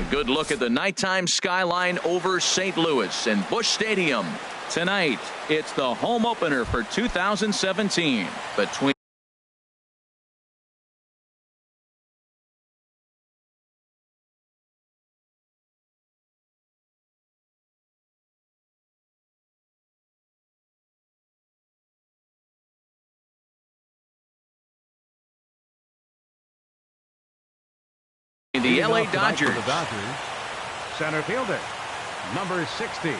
good look at the nighttime skyline over St. Louis and Busch Stadium. Tonight, it's the home opener for 2017 between the LA Dodgers. The Dodgers, center fielder, number 60.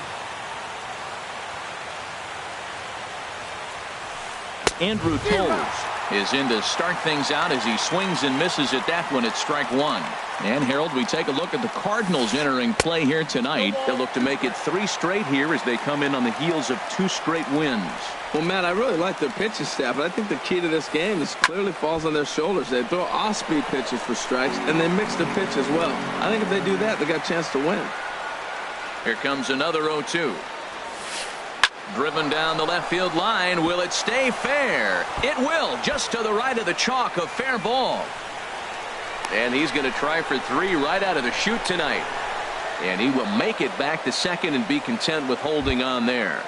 Andrew Toles is in to start things out as he swings and misses at that one at strike one. And Harold, we take a look at the Cardinals entering play here tonight. They look to make it 3 straight here as they come in on the heels of 2 straight wins. Well, Matt, I really like their pitching staff, but I think the key to this game is clearly falls on their shoulders. They throw off-speed pitches for strikes, and they mix the pitch as well. I think if they do that, they got a chance to win. Here comes another 0-2. Driven down the left field line. Will it stay fair? It will, just to the right of the chalk, a fair ball. And he's going to try for 3 right out of the chute tonight. And he will make it back to second and be content with holding on there.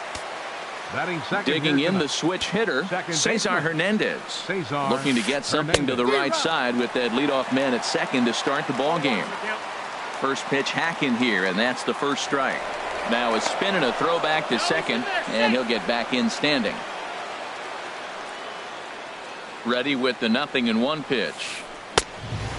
Digging in the switch hitter, Cesar Hernandez. Looking to get something to the right side with that leadoff man at second to start the ball game. First pitch hacking here, and that's the first strike. Now a spin and a throw back to second, and he'll get back in standing. Ready with the 0-1 pitch.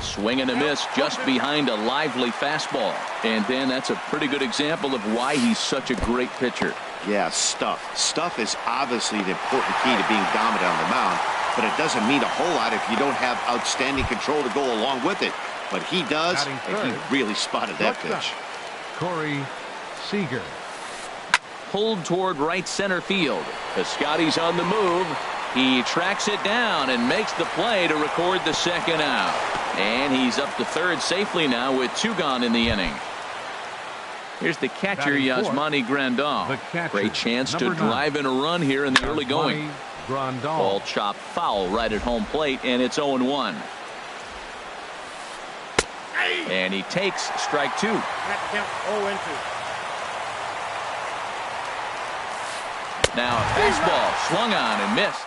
Swing and a miss just behind a lively fastball. And then that's a pretty good example of why he's such a great pitcher. Yeah, stuff. Stuff is obviously the important key to being dominant on the mound, but it doesn't mean a whole lot if you don't have outstanding control to go along with it. But he does, and he really spotted that pitch. Corey Seager. Pulled toward right center field. Piscotty's on the move. He tracks it down and makes the play to record the second out. And he's up to third safely now with 2 gone in the inning. Here's the catcher, Yasmani Grandal. Great chance to drive in a run here in the early going. Ball chopped foul right at home plate, and it's 0-1. And he takes strike 2. Now a fastball swung on and missed.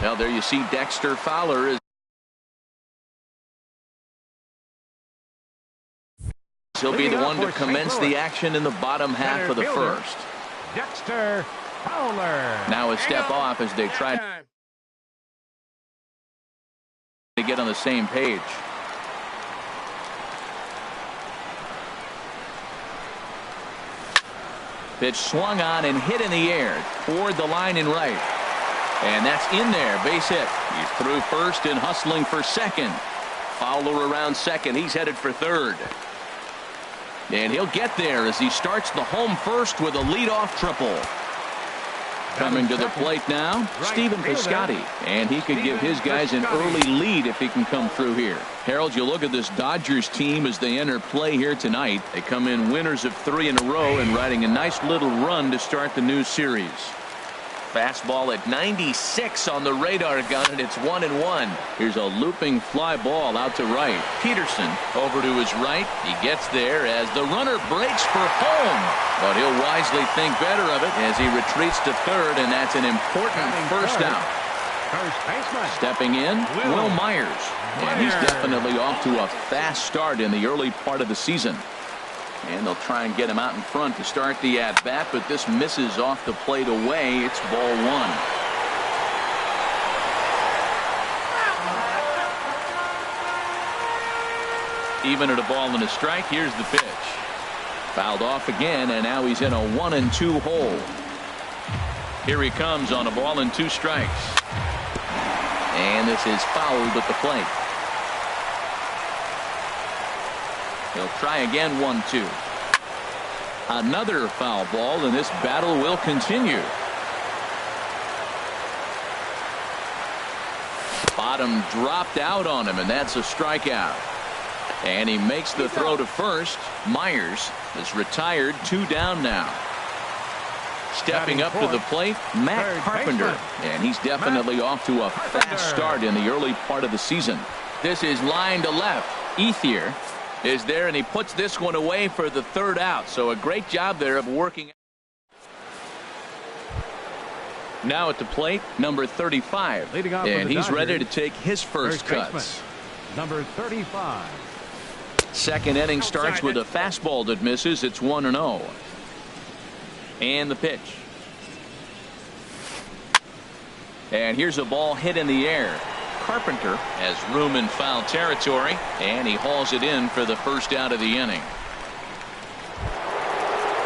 Well, there you see Dexter Fowler. He'll be the one to commence the action in the bottom half of the first. Dexter Fowler. Now a step off as they try to get on the same page. Pitch swung on and hit in the air toward the line in right. And that's in there. Base hit. He's through first and hustling for second. Fowler around second. He's headed for third. And he'll get there as he starts the home first with a leadoff triple. Coming to the plate now, Stephen Piscotty. And he could give his guys an early lead if he can come through here. Harold, you look at this Dodgers team as they enter play here tonight. They come in winners of 3 in a row and riding a nice little run to start the new series. Fastball at 96 on the radar gun, and it's 1-1. Here's a looping fly ball out to right. Peterson over to his right. He gets there as the runner breaks for home. But he'll wisely think better of it as he retreats to third, and that's an important first out. Stepping in, Will Myers. And he's definitely off to a fast start in the early part of the season. And they'll try and get him out in front to start the at-bat, but this misses off the plate away. It's ball 1. Even at a ball and a strike, here's the pitch. Fouled off again, and now he's in a 1-2 hole. Here he comes on a ball and 2 strikes. And this is fouled at the plate. He'll try again, 1-2. Another foul ball, and this battle will continue. Bottom dropped out on him, and that's a strikeout. And he makes the throw to first. Myers is retired, 2 down now. Stepping up to the plate, Matt Carpenter. And he's definitely off to a fast start in the early part of the season. This is line to left. Ethier is there, and he puts this one away for the third out. So a great job there of working. Now at the plate, number 35. And he's ready to take his first cuts. Number 35. Second inning starts with a fastball that misses. It's 1-0. And the pitch. And here's a ball hit in the air. Carpenter has room in foul territory, and he hauls it in for the first out of the inning.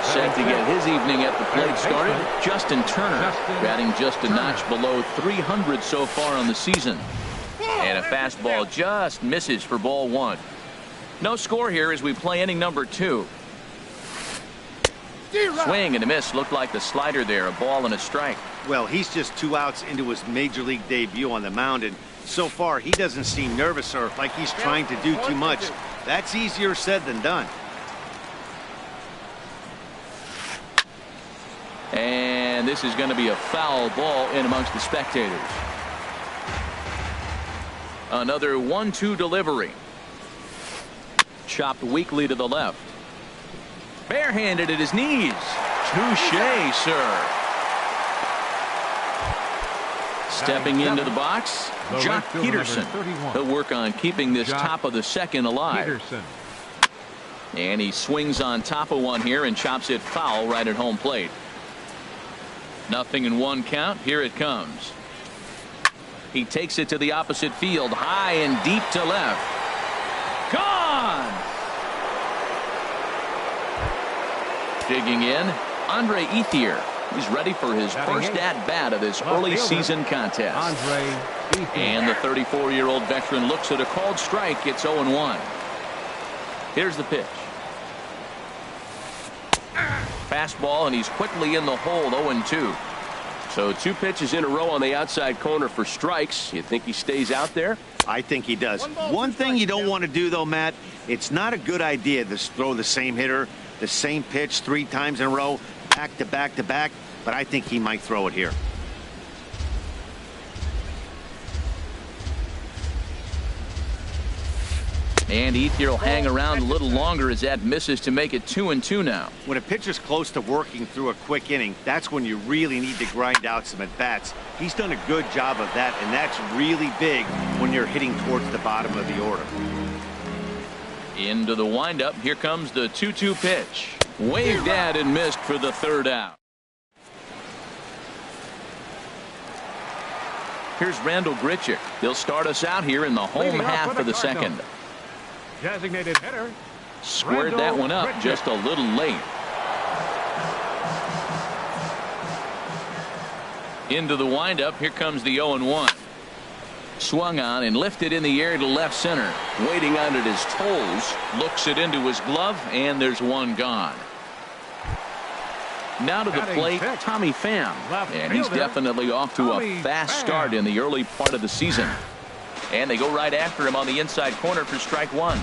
Set to get his evening at the plate started, Justin Turner, batting just a notch below 300 so far on the season. And a fastball just misses for ball one. No score here as we play inning number 2. Swing and a miss. Looked like the slider there, a ball and a strike. Well, he's just 2 outs into his major league debut on the mound, and so far he doesn't seem nervous or like he's trying to do too much. That's easier said than done. And this is going to be a foul ball in amongst the spectators. Another 1-2 delivery. Chopped weakly to the left. Barehanded at his knees. Touché, sir. Stepping into the box, Jock Peterson. He'll work on keeping this top of the second alive. And he swings on top of one here and chops it foul right at home plate. 0-1 count. Here it comes. He takes it to the opposite field, high and deep to left. Gone! Digging in, Andre Ethier. He's ready for his first at-bat of this early season contest. And the 34-year-old veteran looks at a called strike. It's 0-1. Here's the pitch. Fastball, and he's quickly in the hole, 0-2. So 2 pitches in a row on the outside corner for strikes. You think he stays out there? I think he does. One thing you don't want to do, though, Matt, it's not a good idea to throw the same hitter, the same pitch 3 times in a row, back to back to back, but I think he might throw it here. And Ethier will hang around a little longer as that misses to make it 2-2 now. When a pitcher's close to working through a quick inning, that's when you really need to grind out some at-bats. He's done a good job of that, and that's really big when you're hitting towards the bottom of the order. Into the windup. Here comes the 2-2 pitch. Waved at and missed for the third out. Here's Randall Grichuk. He'll start us out here in the home half of the second. Designated hitter. Squared that one up just a little late. Into the windup. Here comes the 0-1. Swung on and lifted in the air to left center. Waiting on it his toes. Looks it into his glove, and there's one gone. Now to the plate, Tommy Pham. And he's definitely off to a fast start in the early part of the season. And they go right after him on the inside corner for strike one.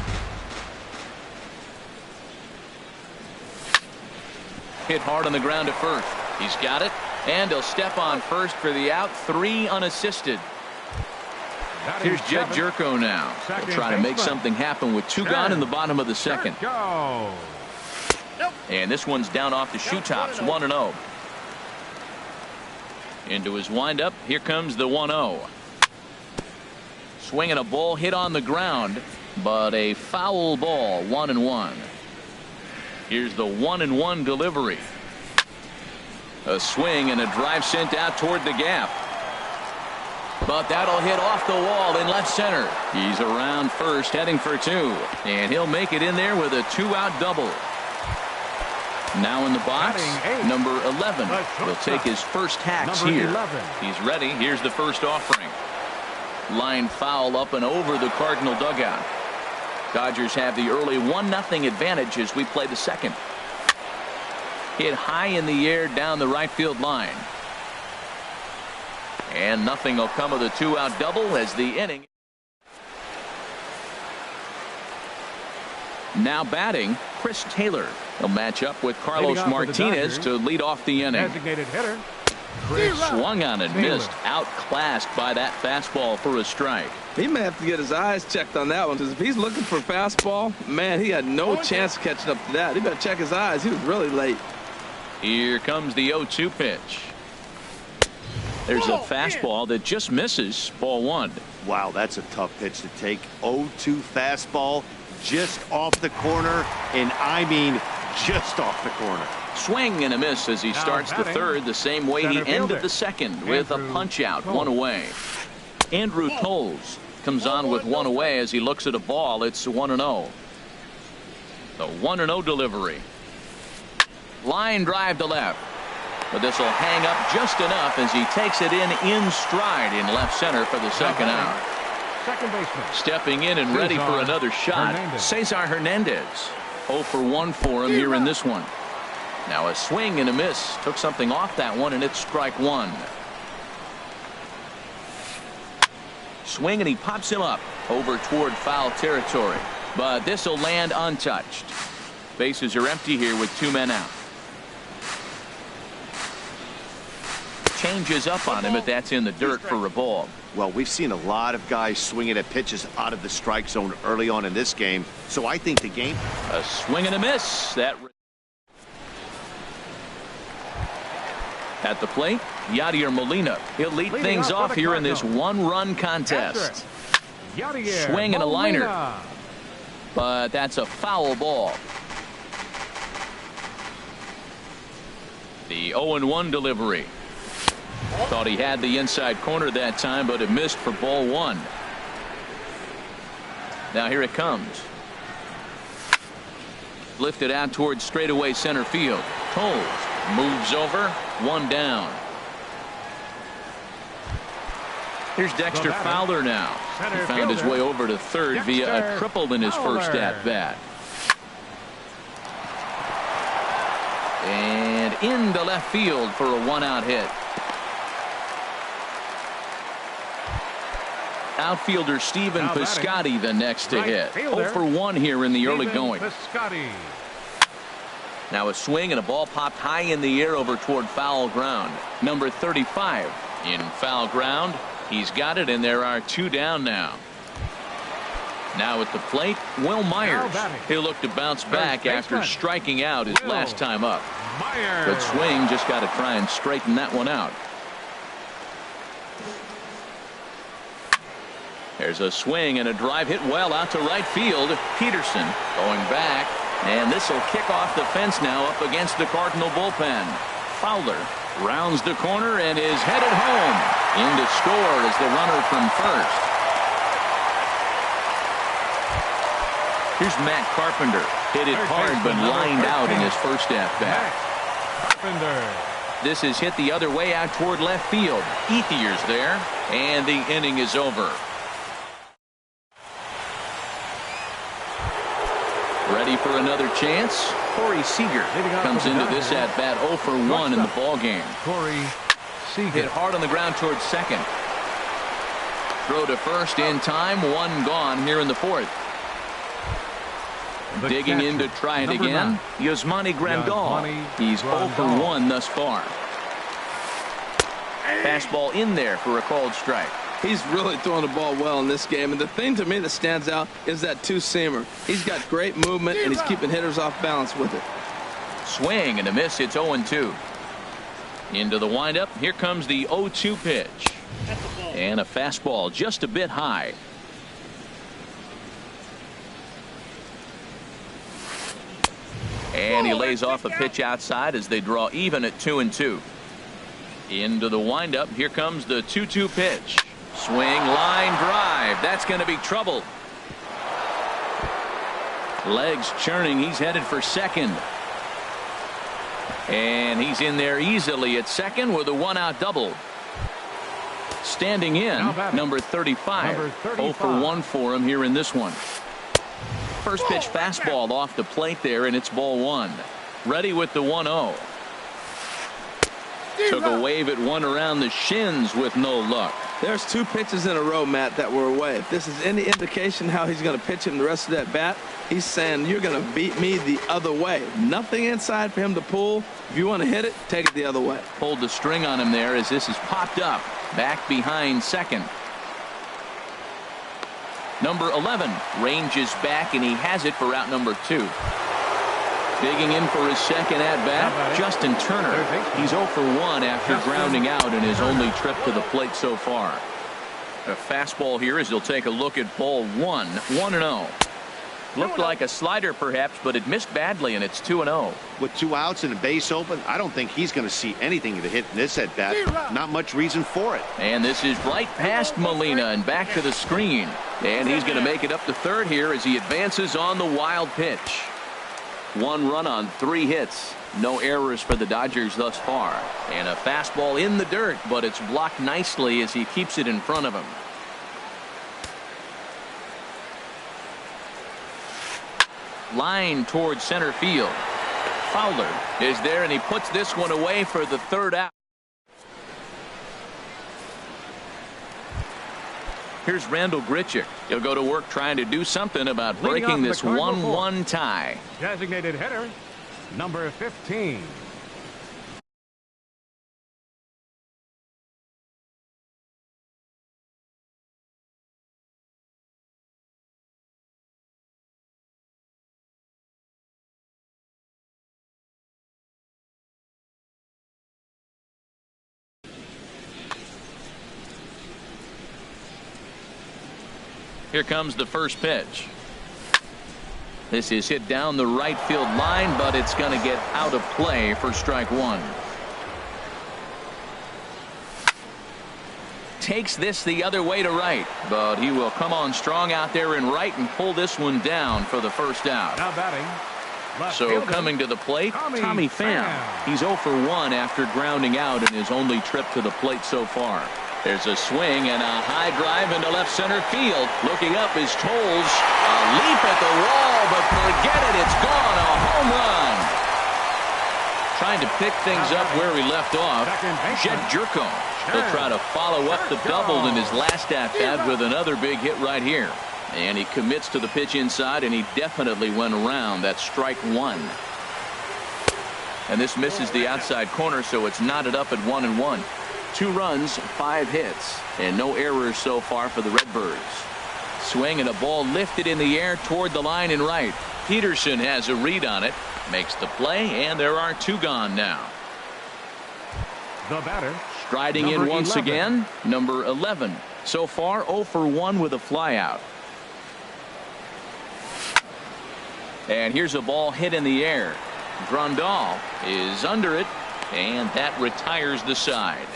Hit hard on the ground at first. He's got it, and he'll step on first for the out. 3 unassisted. Here's Jed Jerko now. He'll try to make something happen with 2 gone in the bottom of the second. And this one's down off the shoe tops. 1-0. Into his windup. Here comes the 1-0. Swinging a ball hit on the ground, but a foul ball. 1-1. Here's the 1-1 delivery. A swing and a drive sent out toward the gap. But that'll hit off the wall in left center. He's around first, heading for 2. And he'll make it in there with a 2-out double. Now in the box, number 11. He'll take his first hacks here. He's ready. Here's the first offering. Line foul up and over the Cardinal dugout. Dodgers have the early 1-0 advantage as we play the second. Hit high in the air down the right field line. And nothing will come of the 2-out double as the inning. Now batting, Chris Taylor. He'll match up with Carlos Martinez to lead off the inning. Designated hitter. Swung on and missed. Outclassed by that fastball for a strike. He may have to get his eyes checked on that one, because if he's looking for fastball, man, he had no chance of catching up to that. He better check his eyes. He was really late. Here comes the 0-2 pitch. There's a fastball that just misses. Ball one. Wow, that's a tough pitch to take. 0-2 fastball just off the corner, and I mean just off the corner. Swing and a miss as he starts the third the same way he ended the second, with a punch out, one away. Andrew Tolles comes on with one away as he looks at a ball. It's 1-0. The 1-0 delivery. Line drive to left. But this will hang up just enough as he takes it in stride in left center for the second out. Second baseman. Stepping in and ready for another shot, Cesar Hernandez. 0 for 1 for him here in this one. Now a swing and a miss. Took something off that one, and it's strike one. Swing, and he pops him up over toward foul territory. But this will land untouched. Bases are empty here with 2 men out. Changes up on him, but that's in the dirt for a ball. Well, we've seen a lot of guys swinging at pitches out of the strike zone early on in this game, so I think the game. A swing and a miss. That at the plate, Yadier Molina. He'll lead things off here in this one-run contest. Swing and a liner, but that's a foul ball. The 0-1 delivery. Thought he had the inside corner that time, but it missed for ball one. Now here it comes. Lifted out towards straightaway center field. Tolles moves over, one down. Here's Dexter Fowler now. He found his way over to third via a triple in his first at bat. And into left field for a one-out hit. Outfielder Stephen Piscotty the next to hit. 0 for 1 here in the early going. Now a swing and a ball popped high in the air over toward foul ground. Number 35 in foul ground. He's got it, and there are 2 down now. Now at the plate, Will Myers. He'll look to bounce back after striking out his last time up. Good swing, just got to try and straighten that one out. There's a swing and a drive hit well out to right field. Peterson going back, and this will kick off the fence now up against the Cardinal bullpen. Fowler rounds the corner and is headed home. In to score is the runner from first. Here's Matt Carpenter. Hit it hard but lined out in his first at-bat. This is hit the other way out toward left field. Ethier's there, and the inning is over. Ready for another chance? Corey Seager comes into this at-bat 0 for 1 in the ball game. Corey Seager hit hard on the ground towards second. Throw to first in time. One gone here in the fourth. Digging in to try it again. Yasmani Grandal. He's 0 for 1 thus far. Fastball in there for a called strike. He's really throwing the ball well in this game, and the thing to me that stands out is that two-seamer. He's got great movement, and he's keeping hitters off balance with it. Swing and a miss. It's 0-2. Into the windup. Here comes the 0-2 pitch. And a fastball just a bit high. And he lays off a pitch outside as they draw even at 2-2. Into the windup. Here comes the 2-2 pitch. Swing, line drive. That's going to be trouble. Legs churning. He's headed for second. And he's in there easily at second with a one-out double. Standing in, number 35. 0 for 1 for him here in this one. First pitch fastball off the plate there, and it's ball one. Ready with the 1-0. Took a wave at one around the shins with no luck. There's 2 pitches in a row, Matt, that were away. If this is any indication how he's going to pitch him the rest of that bat, he's saying you're going to beat me the other way. Nothing inside for him to pull. If you want to hit it, take it the other way. Pulled the string on him there as this is popped up. Back behind second. Number 11 ranges back, and he has it for out number 2. Digging in for his second at-bat, Justin Turner. He's 0 for 1 after grounding out in his only trip to the plate so far. A fastball here as he'll take a look at ball 1. 1-0. Looked like a slider perhaps, but it missed badly, and it's 2-0. With 2 outs and a base open, I don't think he's going to see anything to hit in this at-bat. Not much reason for it. And this is right past Molina and back to the screen. And he's going to make it up to third here as he advances on the wild pitch. 1 run on 3 hits. No errors for the Dodgers thus far. And a fastball in the dirt, but it's blocked nicely as he keeps it in front of him. Line towards center field. Fowler is there, and he puts this one away for the 3rd out. Here's Randall Grichuk. He'll go to work trying to do something about breaking this 1-1 tie. Designated hitter, number 15. Here comes the first pitch. This is hit down the right field line, but it's going to get out of play for strike 1. Takes this the other way to right, but he will come on strong out there in right and pull this one down for the first out. Now batting. So coming to the plate, Tommy Pham. He's 0 for 1 after grounding out in his only trip to the plate so far. There's a swing and a high drive into left center field. Looking up is Tolles. A leap at the wall, but forget it. It's gone. A home run. Trying to pick things up where he left off. Jed Jerko. He'll try to follow up the double in his last at-bat with another big hit right here. And he commits to the pitch inside, and he definitely went around. That's strike 1. And this misses the outside corner, so it's knotted up at 1-1. 2 runs, 5 hits, and no errors so far for the Redbirds. Swing and a ball lifted in the air toward the line and right. Peterson has a read on it, makes the play, and there are 2 gone now. The batter. Striding in once again, number 11. So far 0 for 1 with a flyout. And here's a ball hit in the air. Grandal is under it, and that retires the side.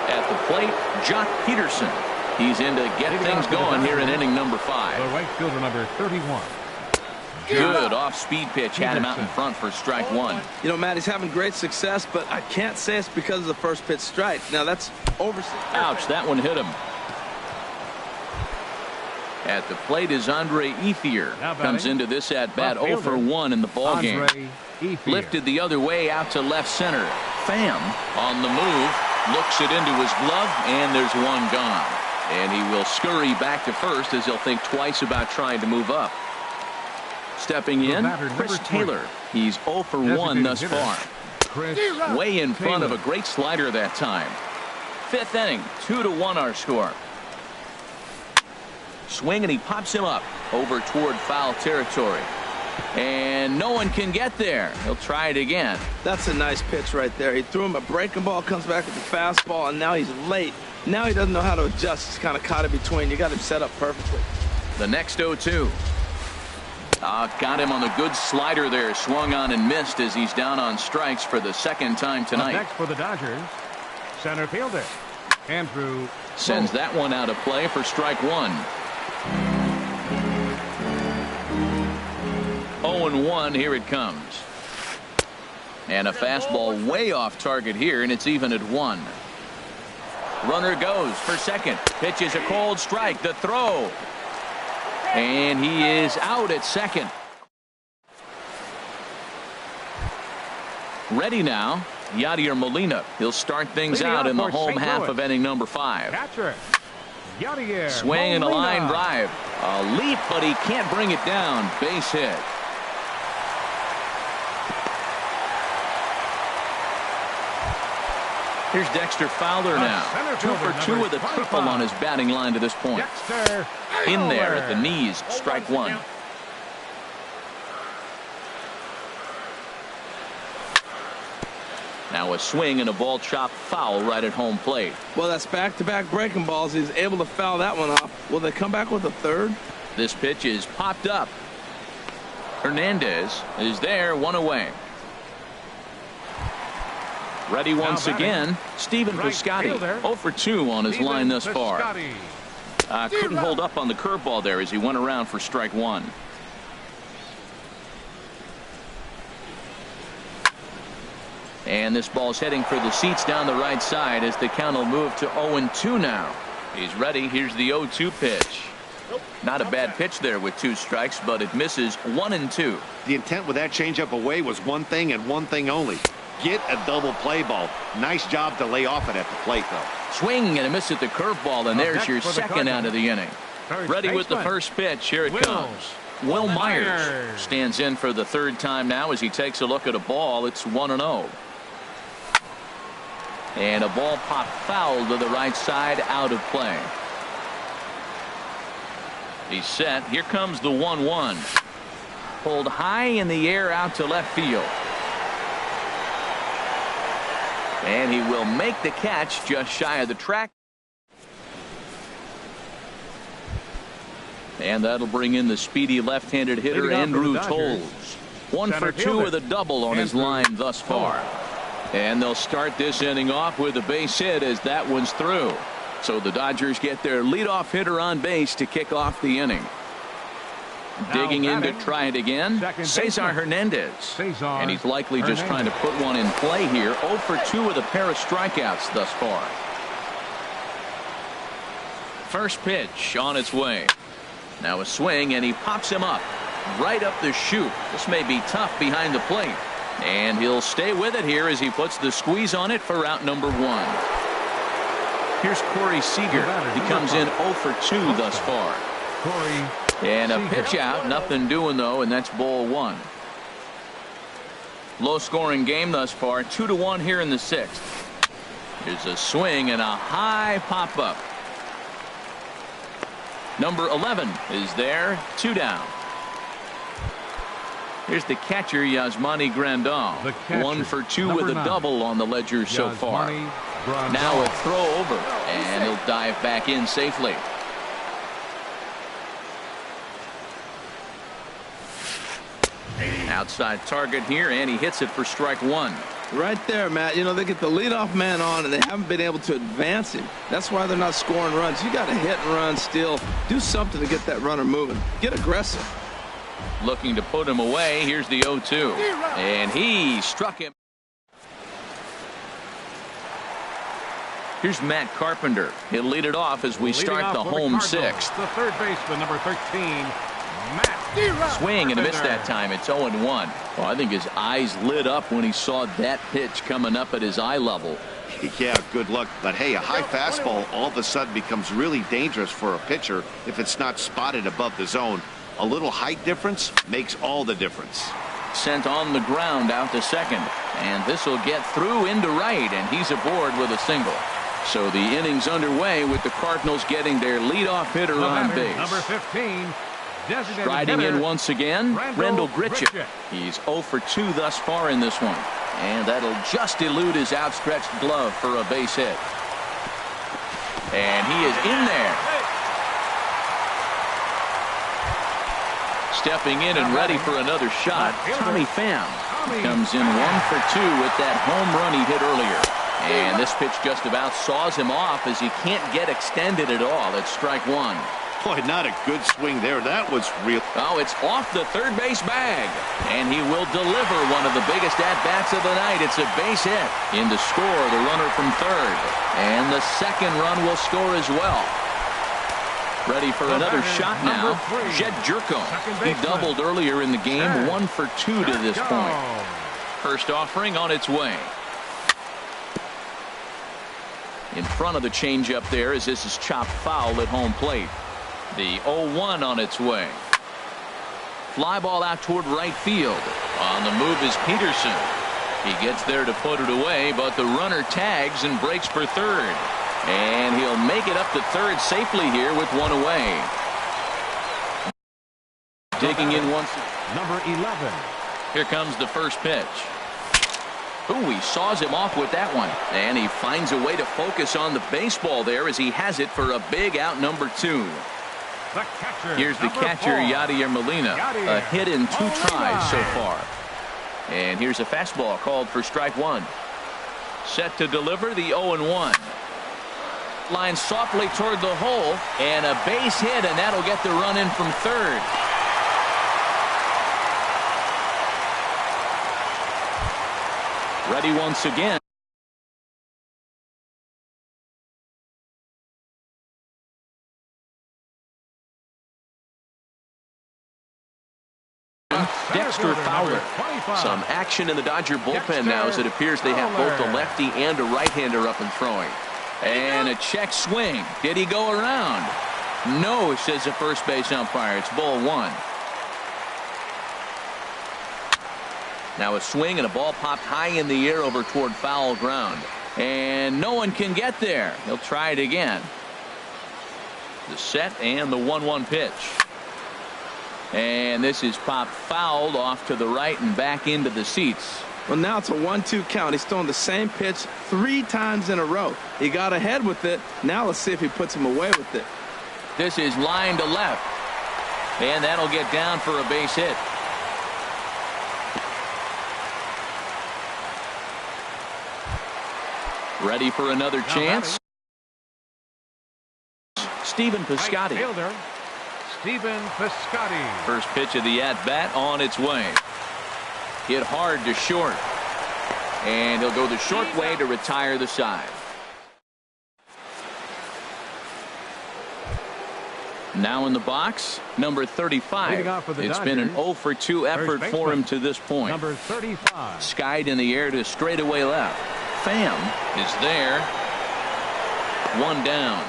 At the plate, Jock Peterson. He's in to get things going here in inning number 5. The right fielder, number 31. Good off-speed pitch had him out in front for strike 1. You know, Matt, he's having great success, but I can't say it's because of the first pitch strike. Now, that's over. Ouch, that one hit him. At the plate is Andre Ethier. Comes into this at-bat 0 for 1 in the ballgame. Lifted the other way out to left center. Pham on the move. Looks it into his glove, and there's 1 gone. And he will scurry back to first as he'll think twice about trying to move up. Stepping in, Chris Taylor. He's 0 for 1 thus far. Way in front of a great slider that time. 5th inning, 2-1 our score. Swing, and he pops him up over toward foul territory. And no one can get there. He'll try it again. That's a nice pitch right there. He threw him a breaking ball, comes back with the fastball, and now he's late. Now he doesn't know how to adjust. He's kind of caught in between. You got him set up perfectly. The next 0-2. Got him on the good slider there. Swung on and missed as he's down on strikes for the 2nd time tonight. Next for the Dodgers, center fielder Andrew sends that one out of play for strike 1. 0-1. Here it comes. And a fastball way off target here, and it's even at 1. Runner goes for second. Pitches a cold strike. The throw. And he is out at second. Ready now, Yadier Molina. He'll start things out in the home half of inning number 5. Catcher, Yadier Swing and a Molina. line drive. A leap, but he can't bring it down. Base hit. Here's Dexter Fowler now. 2 for 2 with a triple on his batting line to this point. Dexter In there at Fowler. the knees, strike 1. Now a swing and a ball chopped foul right at home plate. Well, that's back-to-back breaking balls. He's able to foul that one off. Will they come back with a third? This pitch is popped up. Hernandez is there, 1 away. Ready once again, Stephen right Piscotty. fielder, 0 for 2 on his line thus far. Piscotty. Couldn't hold up on the curveball there as he went around for strike 1. And this ball's heading for the seats down the right side as the count will move to 0-2 now. He's ready. Here's the 0-2 pitch. Not a bad pitch there with 2 strikes, but it misses 1-2. The intent with that changeup away was one thing and one thing only. Get a double play ball. Nice job to lay off it at the plate, though. Swing and a miss at the curveball, and there's your second out of the inning. Ready with the first pitch. Here it comes. Will Myers stands in for the 3rd time now as he takes a look at a ball. It's 1-0. And a ball popped foul to the right side, out of play. He's set. Here comes the 1-1. Pulled high in the air out to left field. And he will make the catch just shy of the track. And that'll bring in the speedy left-handed hitter Andrew Tolles. 1 for 2 with a double on his line thus far. And they'll start this inning off with a base hit as that one's through. So the Dodgers get their leadoff hitter on base to kick off the inning. Digging in to try it again, Cesar Hernandez. And he's likely just trying to put one in play here. 0 for 2 with a pair of strikeouts thus far. First pitch on its way. Now a swing, and he pops him up right up the chute. This may be tough behind the plate. And he'll stay with it here as he puts the squeeze on it for out number 1. Here's Corey Seager. He comes in 0 for 2 thus far. And a pitch out, nothing doing though, and that's ball 1. Low scoring game thus far, 2-1 here in the 6th. Here's a swing and a high pop up. Number 11 is there, 2 down. Here's the catcher, Yasmani Grandal. 1 for 2 with a double on the ledger so far. Now a throw over, and he'll dive back in safely. Outside target here, and he hits it for strike 1. Right there, Matt. You know, they get the leadoff man on, and they haven't been able to advance him. That's why they're not scoring runs. You got to hit and run still. Do something to get that runner moving. Get aggressive. Looking to put him away. Here's the 0-2. And he struck him. Here's Matt Carpenter. He'll lead it off as we start the home 6th. The third baseman, number 13, Matt. Swing and a miss that time. It's 0-1. Well, I think his eyes lit up when he saw that pitch coming up at his eye level. Yeah, good luck. But hey, a high fastball all of a sudden becomes really dangerous for a pitcher if it's not spotted above the zone. A little height difference makes all the difference. Sent on the ground out to second. And this will get through into right, and he's aboard with a single. So the inning's underway with the Cardinals getting their leadoff hitter on base. Number 15. Striding in once again, Rendell Grichuk. He's 0 for 2 thus far in this one. And that'll just elude his outstretched glove for a base hit. And he is in there. Stepping in and ready for another shot, Tommy Pham comes in 1 for 2 with that home run he hit earlier. And this pitch just about saws him off as he can't get extended at all. It's strike 1. Boy, not a good swing there. That was real. Oh, it's off the third base bag. And he will deliver one of the biggest at-bats of the night. It's a base hit. In to score, the runner from third. And the second run will score as well. Ready for another shot now. Jed Jerko. He doubled earlier in the game. 1 for 2 to this point. First offering on its way. In front of the changeup there, as this is chopped foul at home plate. The 0-1 on its way. Fly ball out toward right field. On the move is Peterson. He gets there to put it away, but the runner tags and breaks for third. And he'll make it up to third safely here with one away. Digging in once. Number 11. Here comes the first pitch. Ooh, he saws him off with that one. And he finds a way to focus on the baseball there as he has it for a big out number 2. Here's the catcher, Yadier Molina. A hit in 2 tries so far. And here's a fastball called for strike 1. Set to deliver the 0-1. Line softly toward the hole, and a base hit, and that'll get the run in from third. Ready once again. Dexter Fowler. Some action in the Dodger bullpen now as it appears they have both a lefty and a right-hander up and throwing. And a check swing. Did he go around? No, says the first base umpire. It's ball 1. Now a swing and a ball popped high in the air over toward foul ground. And no one can get there. He'll try it again. The set and the 1-1 pitch. And this is popped fouled off to the right and back into the seats. Well, now it's a 1-2 count. He's throwing the same pitch 3 times in a row. He got ahead with it. Now let's see if he puts him away with it. This is line to left. And that'll get down for a base hit. Ready for another chance. Stephen Piscotty. Stephen Piscotty. First pitch of the at-bat on its way. Hit hard to short. And he'll go the short way to retire the side. Now in the box, number 35. It's been an 0-for-2 effort for him to this point. Number 35. Skied in the air to straightaway left. Pham is there. 1 down.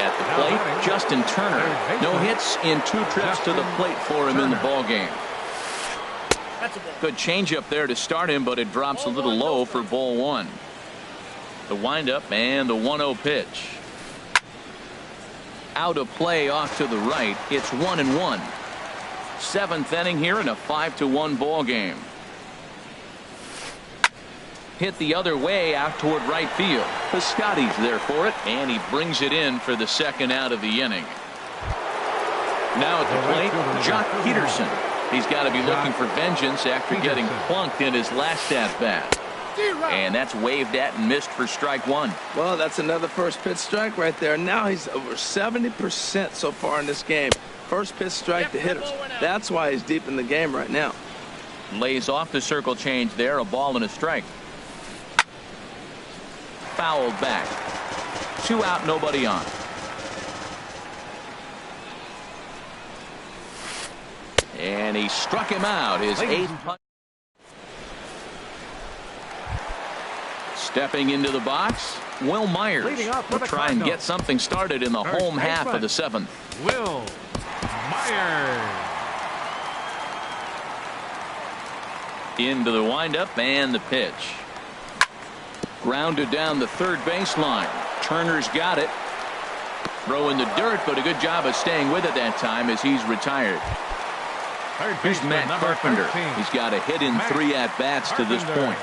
At the plate, Justin Turner. No hits in 2 trips to the plate for him in the ballgame. Good changeup there to start him, but it drops a little low for ball 1. The windup and the 1-0 pitch. Out of play off to the right. It's 1-1. 7th inning here in a 5-1 ball game. Hit the other way out toward right field. Piscotty's there for it, and he brings it in for the 2nd out of the inning. Now at the plate, Jock Peterson. He's got to be looking for vengeance after getting plunked in his last at-bat. And that's waved at and missed for strike 1. Well, that's another first pitch strike right there. Now he's over 70% so far in this game. First pitch strike to hitters. That's why he's deep in the game right now. Lays off the circle change there. A ball and a strike. Fouled back. 2 out, nobody on. And he struck him out. His 8th punch. Stepping into the box, Will Myers will try and get something started in the home half of the 7th. Will Myers. Into the windup and the pitch. Grounded down the third baseline. Turner's got it. Throw in the dirt, but a good job of staying with it that time as he's retired. Here's Matt Carpenter. He's got a hit in 3 at-bats to this point.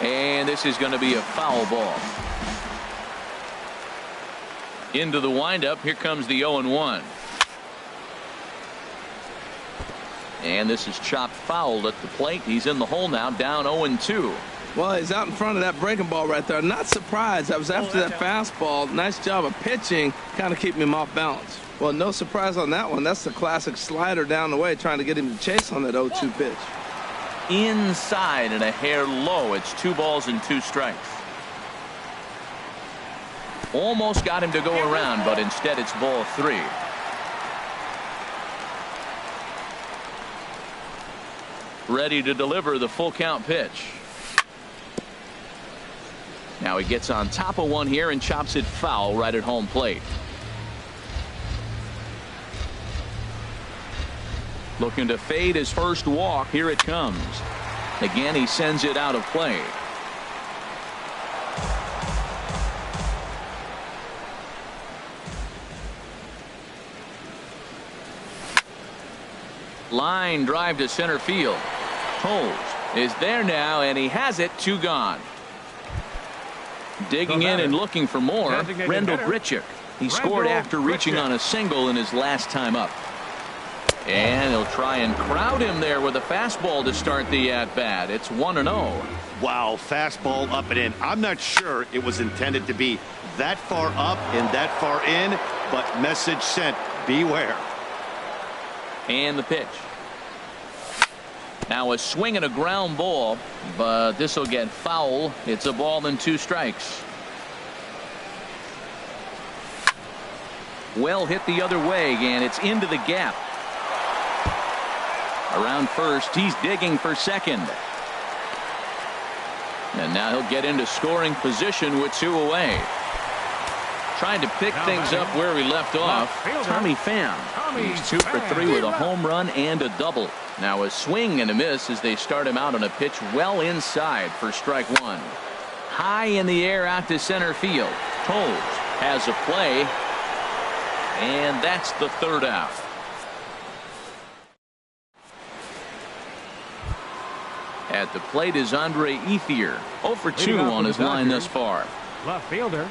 And this is going to be a foul ball. Into the windup. Here comes the 0-1. And this is chopped fouled at the plate. He's in the hole now, down 0-2. Well, he's out in front of that breaking ball right there. Not surprised. I was after that fastball. Nice job of pitching, kind of keeping him off balance. Well, no surprise on that one. That's the classic slider down the way, trying to get him to chase on that 0-2 pitch. Inside and a hair low. It's 2 balls and 2 strikes. Almost got him to go around, but instead it's ball 3. ready to deliver the full count pitch. Now he gets on top of one here and chops it foul right at home plate. Looking to fade his first walk. Here it comes. Again, he sends it out of play. Line drive to center field. Toles is there now, and he has it. 2 gone. Digging in and looking for more. Rendell Grichuk. He scored after reaching on a single in his last time up. And he'll try and crowd him there with a fastball to start the at-bat. It's 1-0. Wow, fastball up and in. I'm not sure it was intended to be that far up and that far in, but message sent, beware. And the pitch. Now a swing and a ground ball, but this will get foul. It's a ball and 2 strikes. Well hit the other way, and it's into the gap. Around first, he's digging for second. And now he'll get into scoring position with 2 away. Trying to pick things up where he left off. Tommy Pham. He's 2 for 3 with a home run and a double. Now a swing and a miss as they start him out on a pitch well inside for strike 1. High in the air out to center field. Toles has a play. And that's the 3rd out. At the plate is Andre Ethier. 0 for 2 on his line thus far. Left fielder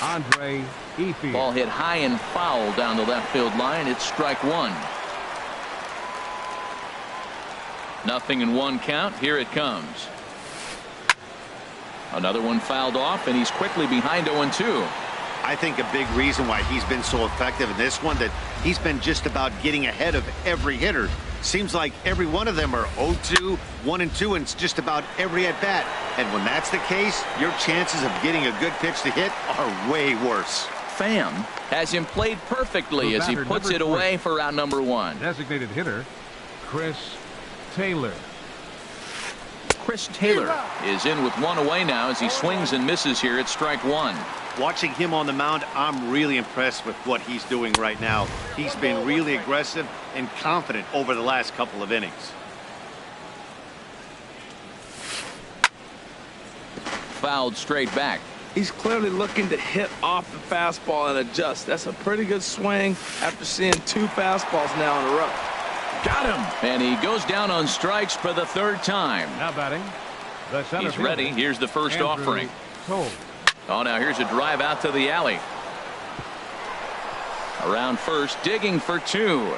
Andre Ethier. Ball hit high and foul down the left field line. It's strike 1. 0-1 count. Here it comes. Another one fouled off, and he's quickly behind 0-2. I think a big reason why he's been so effective in this one, that he's been just about getting ahead of every hitter. Seems like every one of them are 0-2, 1-2, and it's just about every at bat. And when that's the case, your chances of getting a good pitch to hit are way worse. Pham has him played perfectly as he puts it away for round number 1. Designated hitter Chris Taylor. Chris Taylor is in with 1 away now as he swings and misses here at strike 1. Watching him on the mound, I'm really impressed with what he's doing right now. He's been really aggressive and confident over the last couple of innings. Fouled straight back. He's clearly looking to hit off the fastball and adjust. That's a pretty good swing after seeing 2 fastballs now in a row. Got him. And he goes down on strikes for the 3rd time. Now batting. He's ready. Here's the first offering. Toles. Oh, now here's a drive out to the alley. Around first, digging for 2.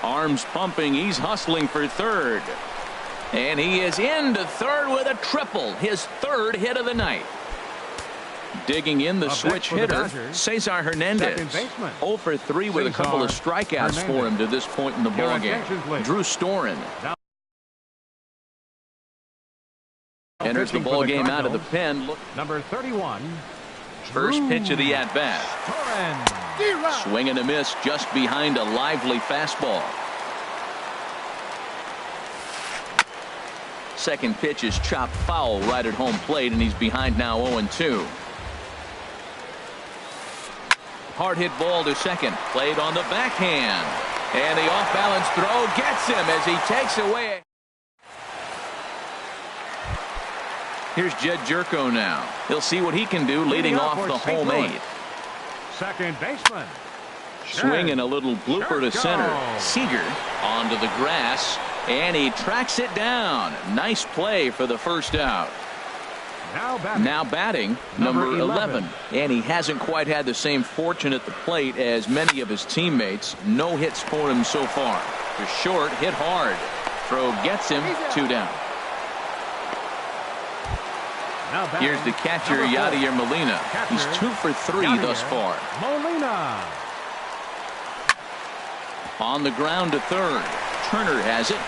Arms pumping. He's hustling for 3rd. And he is into 3rd with a triple. His 3rd hit of the night. Digging in the switch hitter, Cesar Hernandez. 0 for 3 with a couple of strikeouts for him to this point in the ballgame. Drew Storen enters the ball game out of the pen. Number 31. First pitch of the at-bat. Swing and a miss just behind a lively fastball. Second pitch is chopped foul right at home plate, and he's behind now 0-2. Hard hit ball to second. Played on the backhand. And the off-balance throw gets him as he takes away. Here's Jed Jerko now. He'll see what he can do leading off the home 8. Second baseman. Swinging a little blooper to center. Seager onto the grass, and he tracks it down. Nice play for the first out. Now batting number 11. And he hasn't quite had the same fortune at the plate as many of his teammates. No hits for him so far. To short, hit hard. Throw gets him. 2 down. Here's the catcher, Yadier Molina. He's 2 for 3 thus far. Molina. On the ground to 3rd. Turner has it.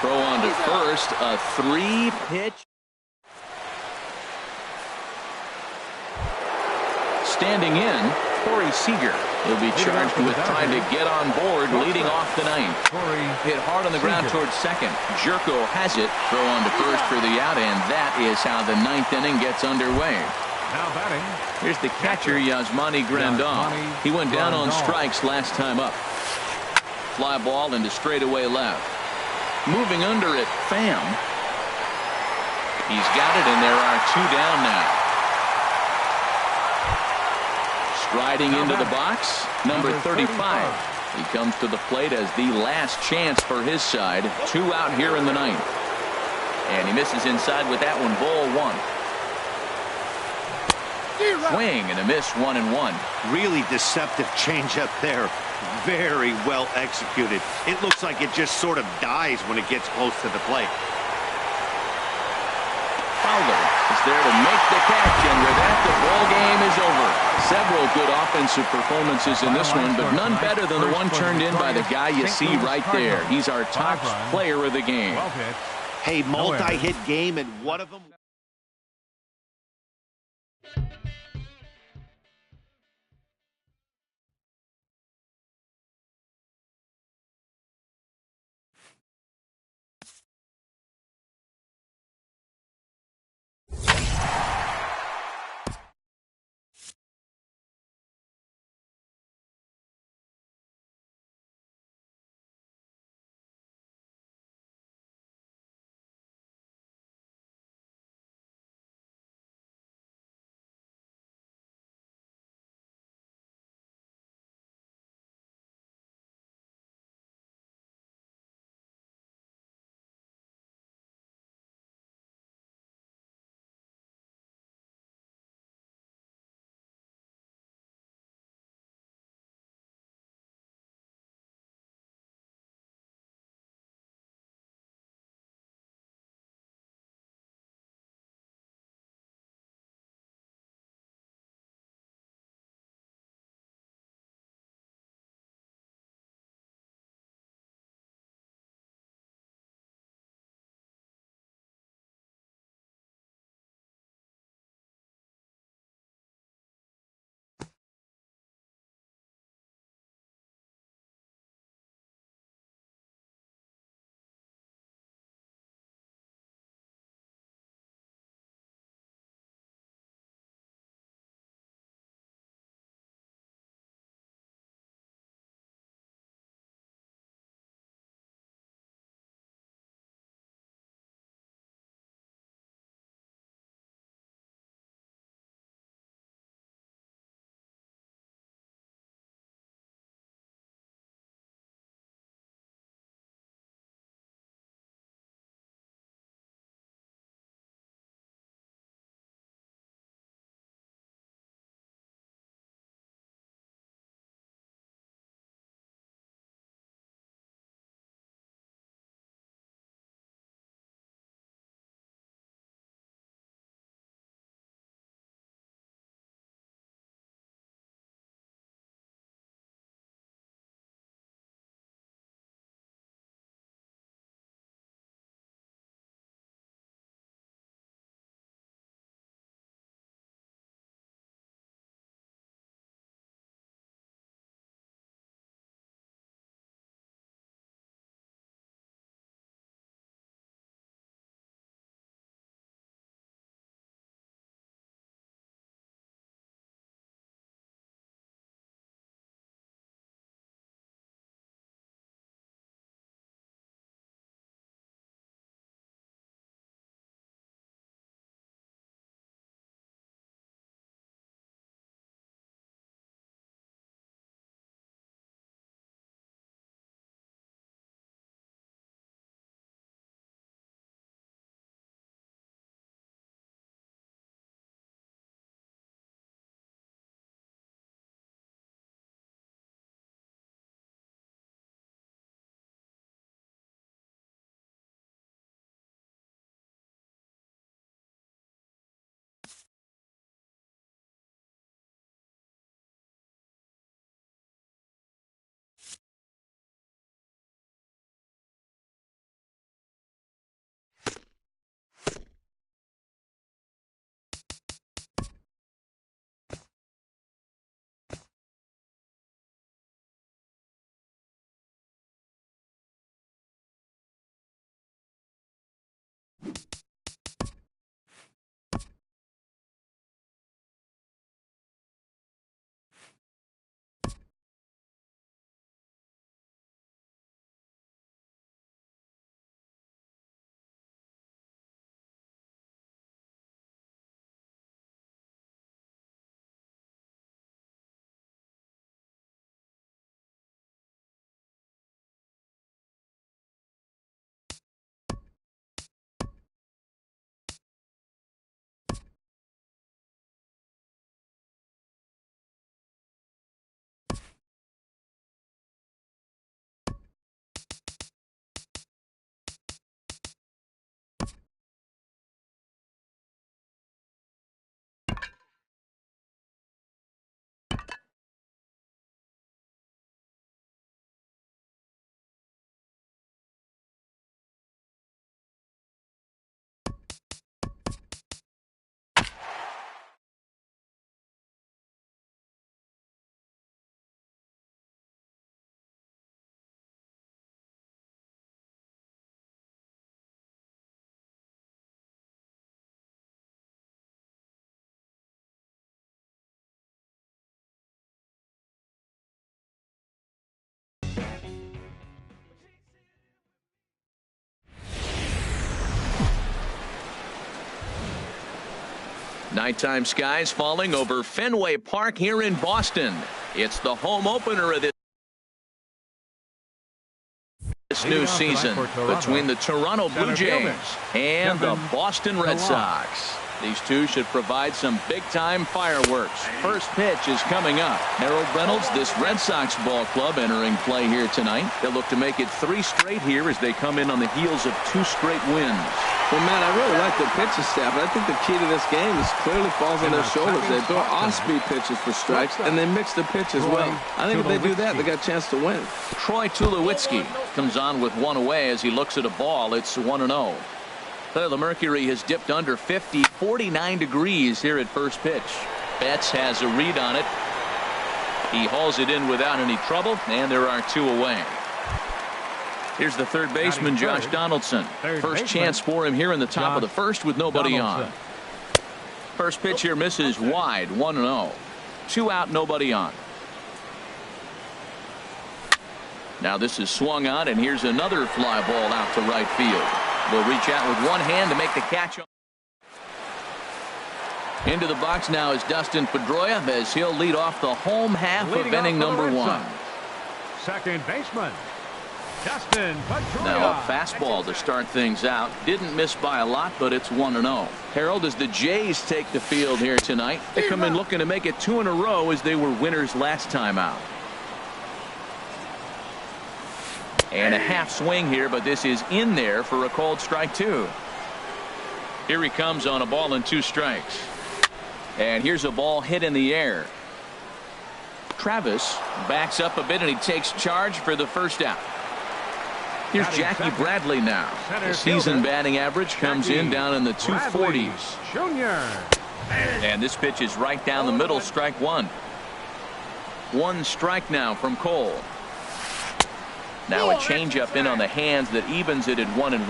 Throw on to first. A 3-pitch. Standing in Corey Seager. He'll be charged with trying to get on board leading off the ninth. Hit hard on the ground towards second. Jerko has it. Throw on to first for the out, and that is how the ninth inning gets underway. Now batting. Here's the catcher, Yasmani Grandal. He went down on strikes last time up. Fly ball into straightaway left. Moving under it, Pham. He's got it, and there are two down now. Striding into the box, number 35. He comes to the plate as the last chance for his side. Two out here in the ninth. And he misses inside with that one. Ball one. Swing and a miss, 1-1. Really deceptive changeup there. Very well executed. It looks like it just sort of dies when it gets close to the plate. Fowler is there to make the catch, and with that, the ball game is over. Several good offensive performances in this one, but none better than the one turned in by the guy you see right there. He's our top player of the game. Hey, multi-hit game, and one of them... Nighttime skies falling over Fenway Park here in Boston. It's the home opener of this new season between the Toronto Blue Jays and the Boston Red Sox. These two should provide some big-time fireworks. First pitch is coming up. Harold Reynolds, this Red Sox ball club, entering play here tonight. They'll look to make it 3 straight here as they come in on the heels of 2 straight wins. Well, Matt, I really like their pitching staff, but I think the key to this game is clearly falls on their shoulders. They throw off-speed pitches for strikes, and they mix the pitch as well. I think if they do that, they got a chance to win. Troy Tulowitzki comes on with 1 away as he looks at a ball. It's 1-0. The mercury has dipped under 50, 49 degrees here at first pitch. Betts has a read on it. He hauls it in without any trouble, and there are 2 away. Here's the third baseman, Josh Donaldson. First chance for him here in the top of the first with nobody on. First pitch here misses wide, 1-0. 2 out, nobody on. Now this is swung on, and here's another fly ball out to right field. Will reach out with one hand to make the catch. Into the box now is Dustin Pedroia as he'll lead off the home half of inning number 1. Second baseman, Dustin Pedroia. Now a fastball to start things out. Didn't miss by a lot, but it's 1-0. Harold, as the Jays take the field here tonight, they come in looking to make it 2 in a row as they were winners last time out. And a half swing here, but this is in there for a called strike 2. Here he comes on a ball and 2 strikes. And here's a ball hit in the air. Travis backs up a bit and he takes charge for the first out. Here's Jackie Bradley now. The season batting average comes in down in the 240s. And this pitch is right down the middle, strike 1. 1 strike now from Cole. Now a changeup in on the hands that evens it at 1-1.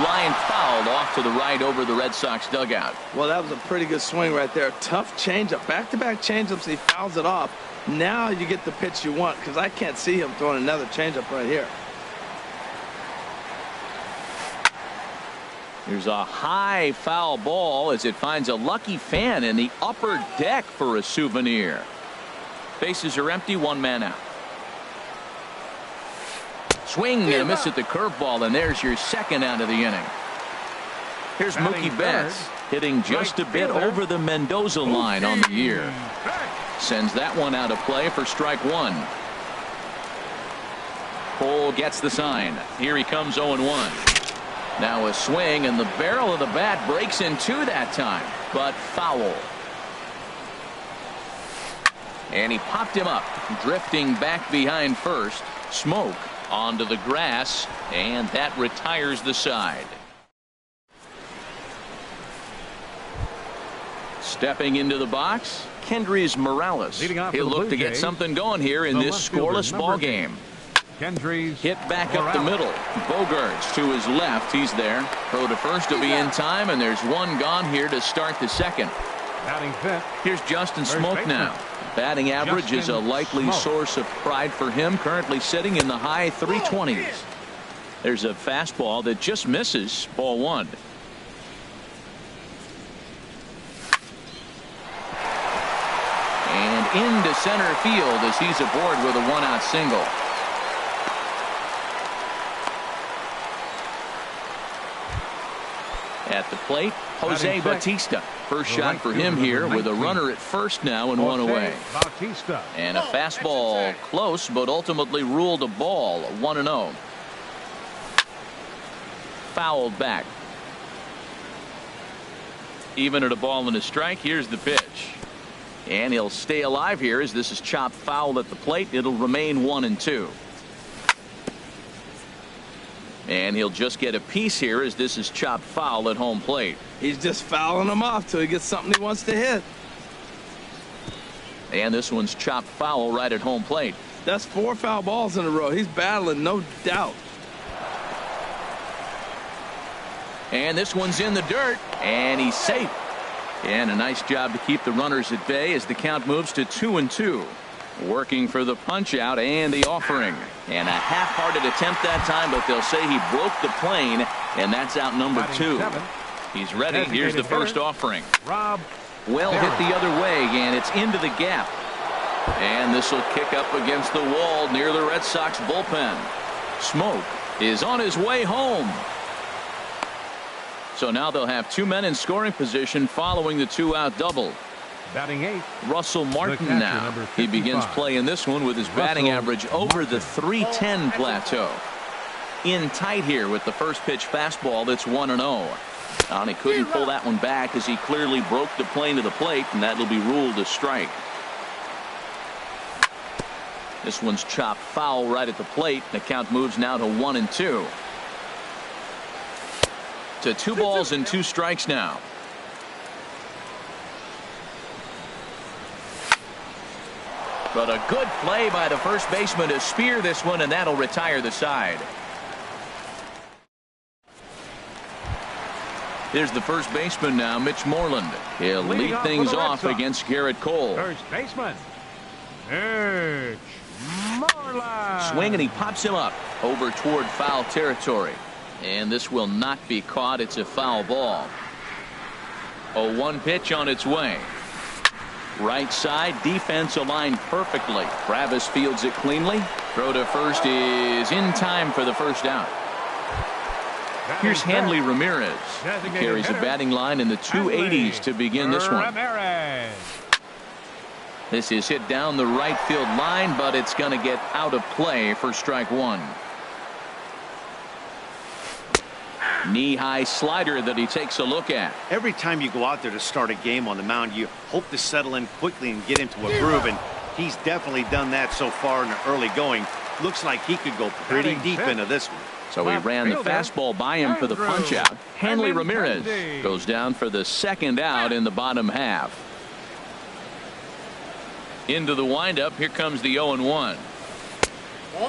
Line fouled off to the right over the Red Sox dugout. Well, that was a pretty good swing right there. Tough changeup. Back-to-back changeups. He fouls it off. Now you get the pitch you want, because I can't see him throwing another changeup right here. Here's a high foul ball as it finds a lucky fan in the upper deck for a souvenir. Bases are empty, 1 man out. Swing and a miss at the curveball, and there's your second out of the inning. Here's Mookie Betts hitting just a bit over the Mendoza line on the year. Sends that one out of play for strike 1. Cole gets the sign. Here he comes 0-1. Now a swing, and the barrel of the bat breaks in 2 that time, but foul. And he popped him up, drifting back behind first. Smoke onto the grass, and that retires the side. Stepping into the box, Kendrys Morales. He'll look to get something going here in this scoreless ball game. Hit back up the middle. Bogarts to his left. He's there. Throw to first will be in time, and there's 1 gone here to start the second. Here's Justin Smoke now. Batting average is a likely source of pride for him, currently sitting in the high 320s. There's a fastball that just misses, ball 1. And into center field as he's aboard with a 1-out single. At the plate, Jose Bautista. First shot for him here with a runner at first now and 1 away. And a fastball close, but ultimately ruled a ball, 1-0. Fouled back. Even at a ball and a strike, here's the pitch. And he'll stay alive here as this is chopped foul at the plate. It'll remain 1-2. And he'll just get a piece here as this is chopped foul at home plate. He's just fouling them off till he gets something he wants to hit. And this one's chopped foul right at home plate. That's 4 foul balls in a row. He's battling, no doubt. And this one's in the dirt, and he's safe. And a nice job to keep the runners at bay as the count moves to 2-2. Working for the punch out and the offering. And a half-hearted attempt that time, but they'll say he broke the plane And that's out number 2. He's ready. Here's the first offering. Well hit the other way, and it's into the gap. And this will kick up against the wall near the Red Sox bullpen. Smoke is on his way home. So now they'll have 2 men in scoring position following the 2-out double. Batting 8th. Russell Martin now. He begins play in this one with his batting average over the .310 plateau. In tight here with the first pitch fastball that's 1-0. And he couldn't pull that one back as he clearly broke the plane to the plate, and that'll be ruled a strike. This one's chopped foul right at the plate. The count moves now to 1-2. To 2 balls and 2 strikes now. But a good play by the first baseman to spear this one, and that'll retire the side. Here's the first baseman now, Mitch Moreland. He'll lead things off against Garrett Cole. First baseman, Mitch Moreland. Swing, and he pops him up over toward foul territory. And this will not be caught. It's a foul ball. 0-1 pitch on its way. Right side, defense aligned perfectly. Travis fields it cleanly. Throw to first is in time for the first out. Here's Hanley Ramirez. He carries a batting line in the 280s to begin this one. This is hit down the right field line, but it's going to get out of play for strike 1. Knee-high slider that he takes a look at. Every time you go out there to start a game on the mound, you hope to settle in quickly and get into a groove, and he's definitely done that so far in the early going. Looks like he could go pretty deep into this one. So he ran the fastball by him for the punch-out. Hanley Ramirez goes down for the second out in the bottom half. Into the windup. Here comes the 0-1.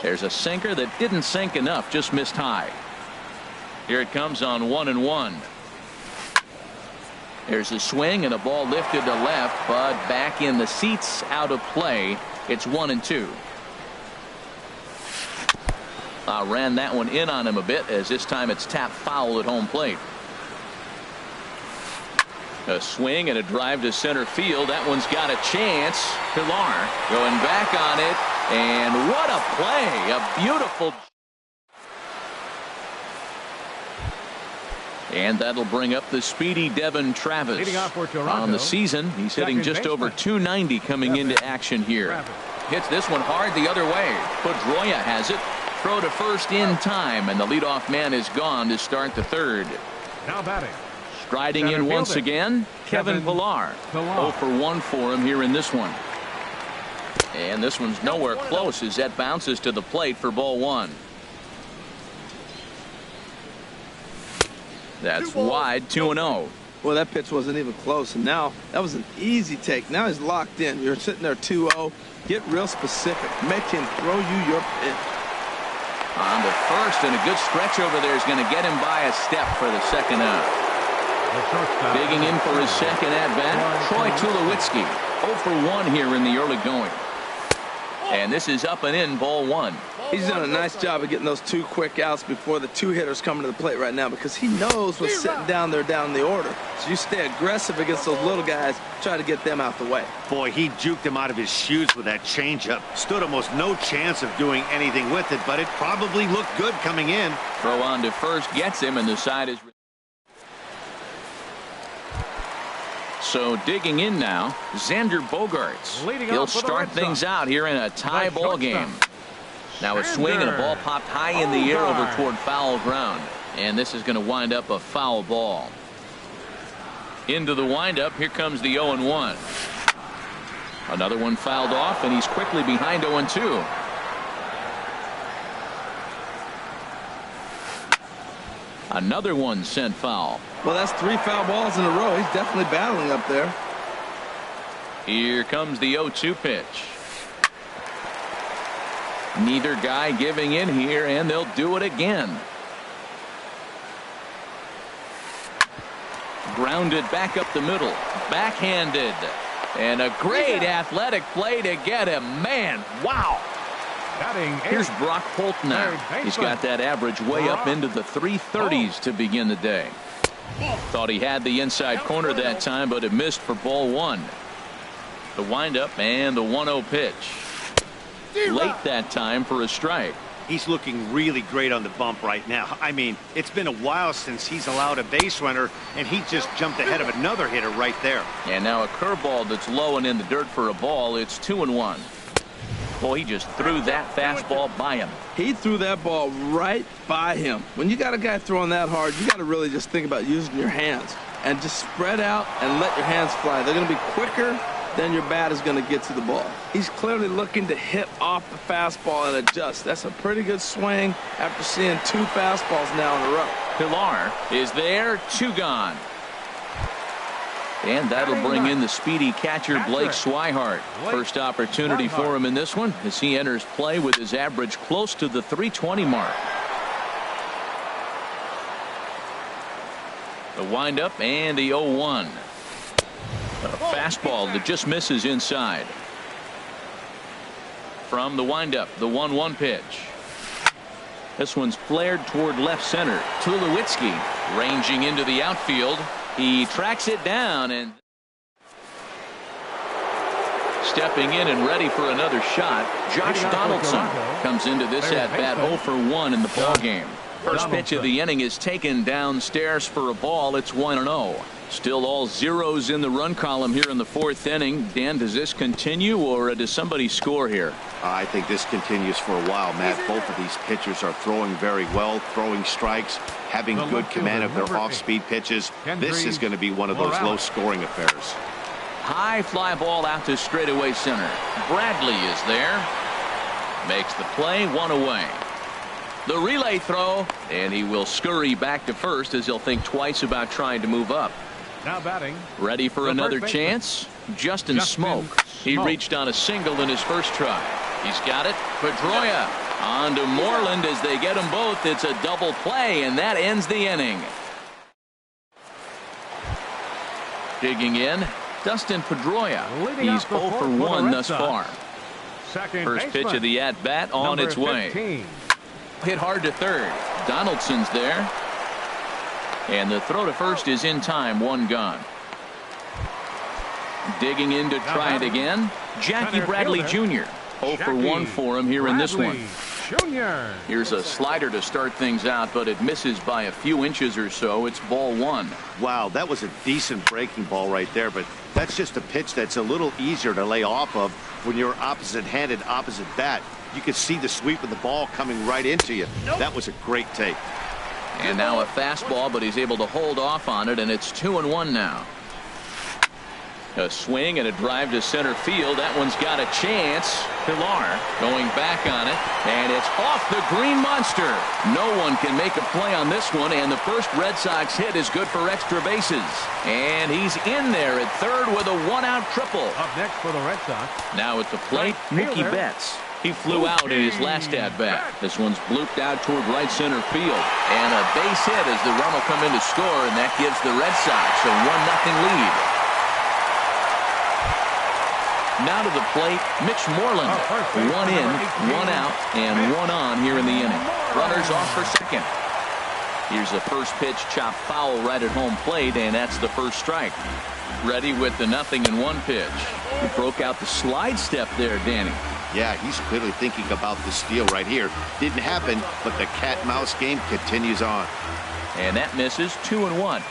There's a sinker that didn't sink enough, just missed high. Here it comes on 1-1. There's a swing and a ball lifted to left, but back in the seats, out of play. It's 1-2. Ran that one in on him a bit, as this time it's tapped foul at home plate. A swing and a drive to center field. That one's got a chance. Pilar going back on it, and what a play! A beautiful. And that'll bring up the speedy Devin Travis. On the season, he's hitting just over .290 coming into action here. Hits this one hard the other way. Pedroia has it. Throw to first in time, and the leadoff man is gone to start the third. Now batting. Striding in once again, Kevin Pilar. 0 for 1 for him here in this one. And this one's nowhere close as that bounces to the plate for ball 1. That's wide, 2-0. Well, that pitch wasn't even close, and now that was an easy take. Now he's locked in. You're sitting there 2-0. Get real specific. Make him throw you your pitch. On to first, and a good stretch over there is going to get him by a step for the second out. Digging in for his second at-bat, Troy Tulowitzki. 0 for 1 here in the early going. And this is up and in, ball 1. He's done a nice job of getting those 2 quick outs before the 2 hitters coming to the plate right now, because he knows what's sitting down there down the order. So you stay aggressive against those little guys, try to get them out the way. Boy, he juked him out of his shoes with that changeup. Stood almost no chance of doing anything with it, but it probably looked good coming in. Throw on to first gets him, and the side is. So digging in now, Xander Bogaerts. He'll start things out here in a tie ball game. Now a swing and a ball popped high in the air over toward foul ground. And this is going to wind up a foul ball. Into the windup. Here comes the 0-1. Another one fouled off, and he's quickly behind 0-2. Another one sent foul. Well, that's 3 foul balls in a row. He's definitely battling up there. Here comes the 0-2 pitch. Neither guy giving in here, and they'll do it again. Grounded back up the middle. Backhanded. And a great athletic play to get him. Man, wow. Here's Brock Holt now. He's got that average way up into the 330s to begin the day. Thought he had the inside corner that time, but it missed for ball one. The windup and the 1-0 pitch. Late that time for a strike. He's looking really great on the bump right now. I mean, it's been a while since he's allowed a base runner, and he just jumped ahead of another hitter right there. And now a curveball that's low and in the dirt for a ball. It's 2-1. Boy, he just threw that fastball by him. He threw that ball right by him. When you got a guy throwing that hard, you got to really just think about using your hands and just spread out and let your hands fly. They're going to be quicker than your bat is going to get to the ball. He's clearly looking to hit off the fastball and adjust. That's a pretty good swing after seeing two fastballs now in a row. Pilar is there, 2 gone. And that'll bring in the speedy catcher Blake Swihart. First opportunity for him in this one as he enters play with his average close to the 320 mark. The windup and the 0-1. A fastball that just misses inside. From the windup, the 1-1 pitch. This one's flared toward left center. Tulowitzki ranging into the outfield. He tracks it down and stepping in and ready for another shot. Josh Donaldson comes into this at bat 0 for 1 in the ball game. First pitch of the inning is taken downstairs for a ball. It's 1-0. Still all zeros in the run column here in the 4th inning. Dan, does this continue or does somebody score here? I think this continues for a while, Matt. Both of these pitchers are throwing very well, throwing strikes, having good command of their off-speed pitches. This is going to be one of those low-scoring affairs. High fly ball out to straightaway center. Bradley is there. Makes the play, 1 away. The relay throw, and he will scurry back to first as he'll think twice about trying to move up. Now batting. Ready for another chance? Justin Smoke. He reached on a single in his first try. He's got it. Pedroia on to Moreland as they get them both. It's a double play, and that ends the inning. Digging in, Dustin Pedroia. He's 0 for 1 thus far. First pitch of the at-bat on its way. Hit hard to third. Donaldson's there. And the throw to first is in time. 1 gone. Digging in to try it again. Jackie Bradley Jr. 0 for 1 for him here in this one. Here's a slider to start things out, but it misses by a few inches or so. It's ball 1. Wow, that was a decent breaking ball right there, but that's just a pitch that's a little easier to lay off of when you're opposite-handed, opposite bat. You could see the sweep of the ball coming right into you. That was a great take. And now a fastball, but he's able to hold off on it, and it's 2-1 now. A swing and a drive to center field. That one's got a chance. Pilar going back on it, and it's off the green monster. No one can make a play on this one, and the first Red Sox hit is good for extra bases. And he's in there at third with a 1-out triple. Up next for the Red Sox. Now at the plate, Mookie Betts. He flew out in his last at-bat. This one's blooped out toward right center field. And a base hit as the run will come in to score, and that gives the Red Sox a 1-0 lead. Now to the plate, Mitch Moreland. 1 in, 1 out, and 1 on here in the inning. Runners off for second. Here's a first pitch chopped foul right at home plate, and that's the first strike. Ready with the 0-1 pitch. He broke out the slide step there, Danny. Yeah, he's clearly thinking about the steal right here. Didn't happen, but the cat-mouse game continues on. And that misses. 2-1.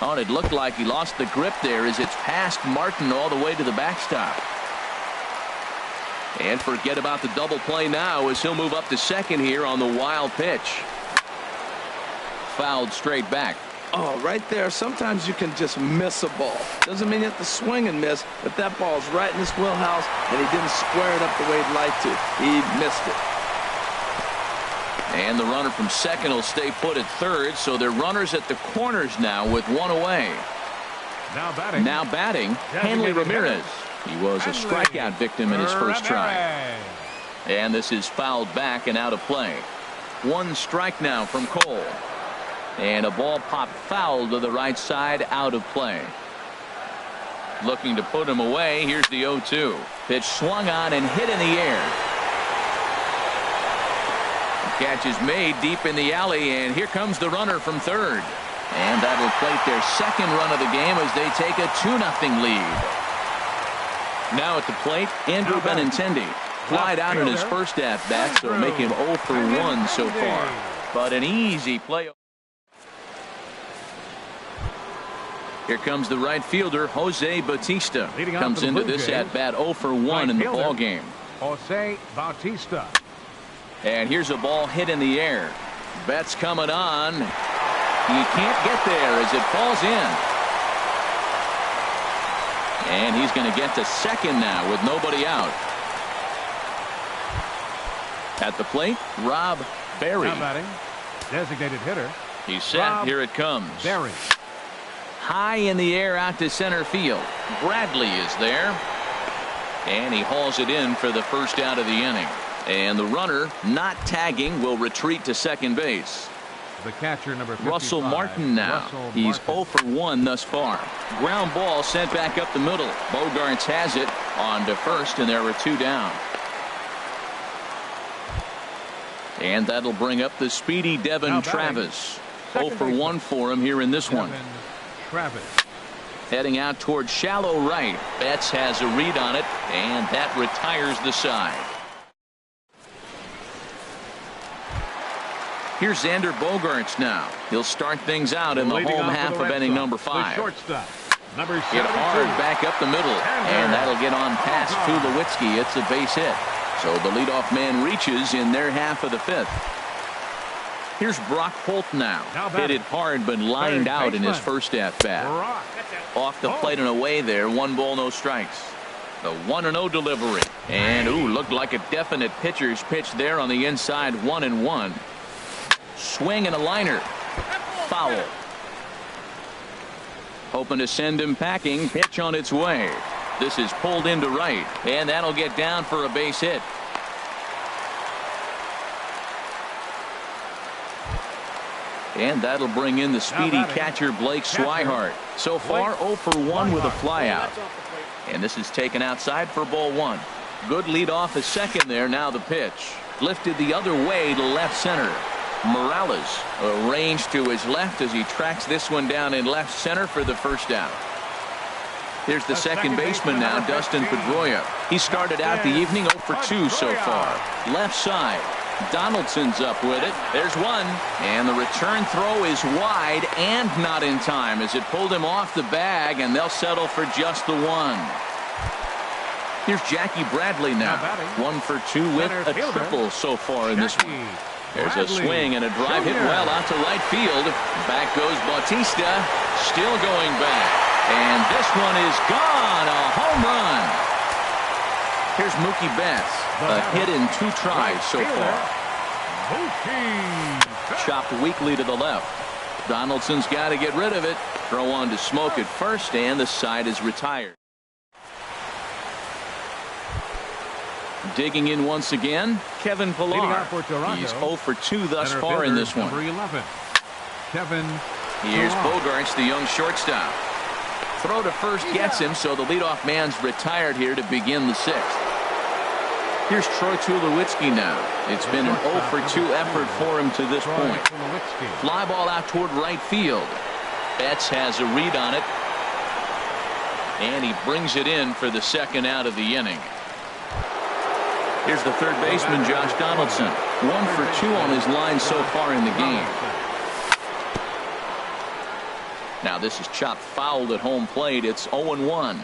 Oh, and it looked like he lost the grip there as it's past Martin all the way to the backstop. And forget about the double play now as he'll move up to second here on the wild pitch. Fouled straight back. Oh, right there. Sometimes you can just miss a ball. Doesn't mean you have to swing and miss, but that ball's right in his wheelhouse, and he didn't square it up the way he'd like to. He missed it. And the runner from second will stay put at third, so they're runners at the corners now with 1 away. Now batting, Hanley Ramirez. He was a strikeout victim in his first try. And this is fouled back and out of play. 1 strike now from Cole. And a ball popped foul to the right side, out of play. looking to put him away. Here's the 0-2. Pitch swung on and hit in the air. The catch is made deep in the alley, and here comes the runner from third. And that'll plate their second run of the game as they take a 2-0 lead. Now at the plate, Andrew Benintendi. Flied out in his first at-bat, so make him 0 for 1 so far. But an easy play. Here comes the right fielder, Jose Bautista. Comes into this at-bat 0 for 1 in the ball game. Jose Bautista. And here's a ball hit in the air. Betts coming on. He can't get there as it falls in. And he's going to get to second now with nobody out. At the plate, Rob Berry. Now batting, designated hitter. He's set. Rob Here it comes. Berry. High in the air out to center field. Bradley is there. And he hauls it in for the first out of the inning. And the runner, not tagging, will retreat to second base. The catcher, number 55, Russell Martin now. He's 0 for 1 thus far. Ground ball sent back up the middle. Bogarts has it on to first, and there were 2 down. And that'll bring up the speedy Devin Travis. 0 for 1 for him here in this one. Travis. Heading out toward shallow right. Betts has a read on it, and that retires the side. Here's Xander Bogaerts now. He'll start things out in the home half of inning number 5. Hit hard back up the middle, and that'll get on past Tulowitzki. It's a base hit. So the leadoff man reaches in their half of the 5th. Here's Brock Holt now. Hit it hard but lined out in his first at-bat. Off the plate and away there. 1 ball, no strikes. The 1-0 delivery. And looked like a definite pitcher's pitch there on the inside. 1-1. Swing and a liner. Foul. Hoping to send him packing. Pitch on its way. This is pulled into right, and that'll get down for a base hit. And that'll bring in the speedy catcher Blake Swihart. So far 0 for 1 with a flyout. And this is taken outside for ball 1. Good lead off a second there. Now the pitch. Lifted the other way to left center. Morales arranged to his left as he tracks this one down in left center for the first out. Here's the second baseman now, Dustin Pedroia. He started out the evening 0 for 2 so far. Left side. Donaldson's up with it. There's one. And the return throw is wide and not in time as it pulled him off the bag, and they'll settle for just the 1. Here's Jackie Bradley now. 1 for 2 with a triple so far in this one. There's a swing and a drive hit well out to right field. Back goes Bautista. Still going back. And this one is gone. A home run. Here's Mookie Betts. A hit in 2 tries so far. Chopped weakly to the left. Donaldson's got to get rid of it. Throw on to Smoke at first, and the side is retired. Digging in once again, Kevin Pillar. He's 0 for 2 thus far in this one. Here's Bogaerts, the young shortstop. Throw to first gets him, so the leadoff man's retired here to begin the 6th. Here's Troy Tulowitzki now. It's been an 0 for 2 effort for him to this point. Fly ball out toward right field. Betts has a read on it. And he brings it in for the second out of the inning. Here's the third baseman, Josh Donaldson. 1 for 2 on his line so far in the game. Now this is chopped fouled at home plate. It's 0-1.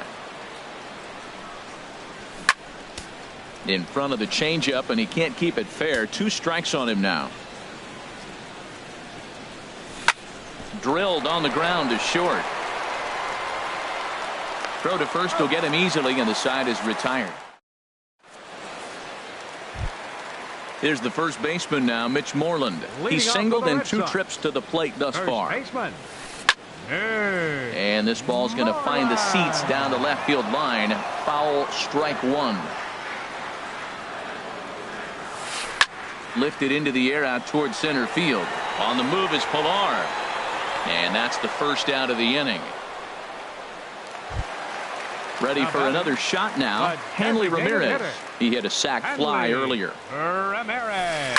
In front of the changeup, and he can't keep it fair. 2 strikes on him now. Drilled on the ground to short. Throw to first will get him easily, and the side is retired. Here's the first baseman now, Mitch Moreland. He's singled in 2 trips to the plate thus far. And this ball's going to find the seats down the left field line. Foul, strike 1. Lifted into the air out towards center field. On the move is Pillar. And that's the first out of the inning. Ready for another shot now. Hanley Ramirez. He hit a sac fly earlier. Ramirez.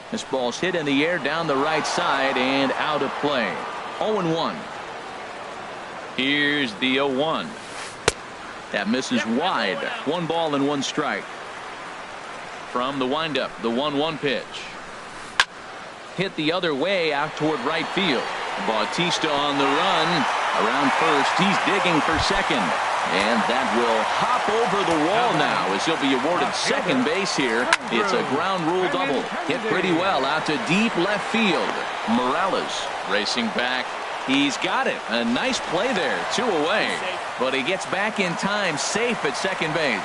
This ball's hit in the air down the right side and out of play. 0-1. Here's the 0-1. That misses wide. 1 ball and 1 strike. From the windup, the 1-1 pitch. Hit the other way out toward right field. Bautista on the run. Around first, he's digging for second. And that will hop over the wall now as he'll be awarded second base here. It's a ground rule double. Hit pretty well out to deep left field. Morales racing back. He's got it. A nice play there. 2 away. But he gets back in time, safe at second base.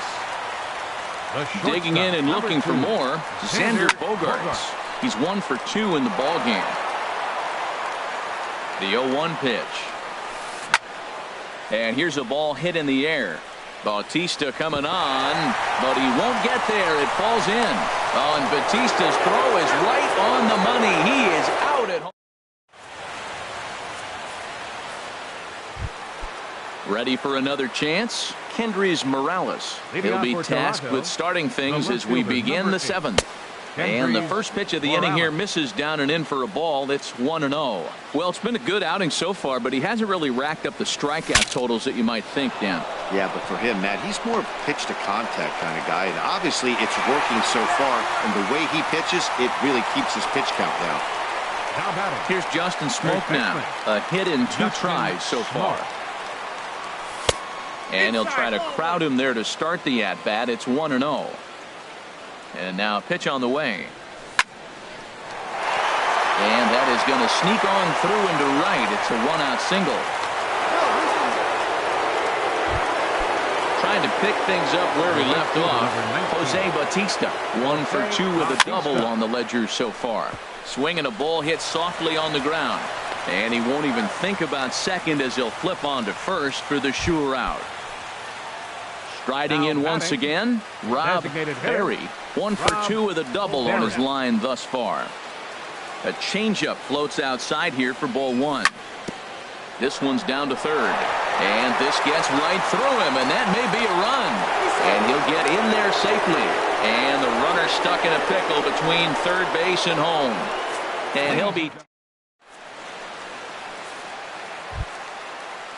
Digging in and looking for more. Xander Bogaerts. He's 1 for 2 in the ball game. The 0-1 pitch. And here's a ball hit in the air. Bautista coming on, but he won't get there. It falls in. Oh, and Bautista's throw is right on the money. He is out at home. Ready for another chance? Kendrys Morales. He'll be tasked with starting things as we begin the 7th. And the first pitch of the inning here misses down and in for a ball. It's 1-0. Well, it's been a good outing so far, but he hasn't really racked up the strikeout totals that you might think, Dan. Yeah, but for him, Matt, he's more of a pitch to contact kind of guy. And obviously, it's working so far. And the way he pitches, it really keeps his pitch count down. Here's Justin Smoke now. A hit in 2 tries so far. And he'll try to crowd him there to start the at-bat. It's 1-0. And now a pitch on the way. And that is going to sneak on through into right. It's a 1-out single. Trying to pick things up where he left off. Jose Bautista, 1 for 2 with a double on the ledger so far. Swinging a ball hit softly on the ground. And he won't even think about second as he'll flip on to first for the sure out. Striding in once again, Rob Berry. 1 for 2 with a double on his line thus far. A changeup floats outside here for ball 1. This one's down to third. And this gets right through him, and that may be a run. And he'll get in there safely. And the runner stuck in a pickle between third base and home. And he'll be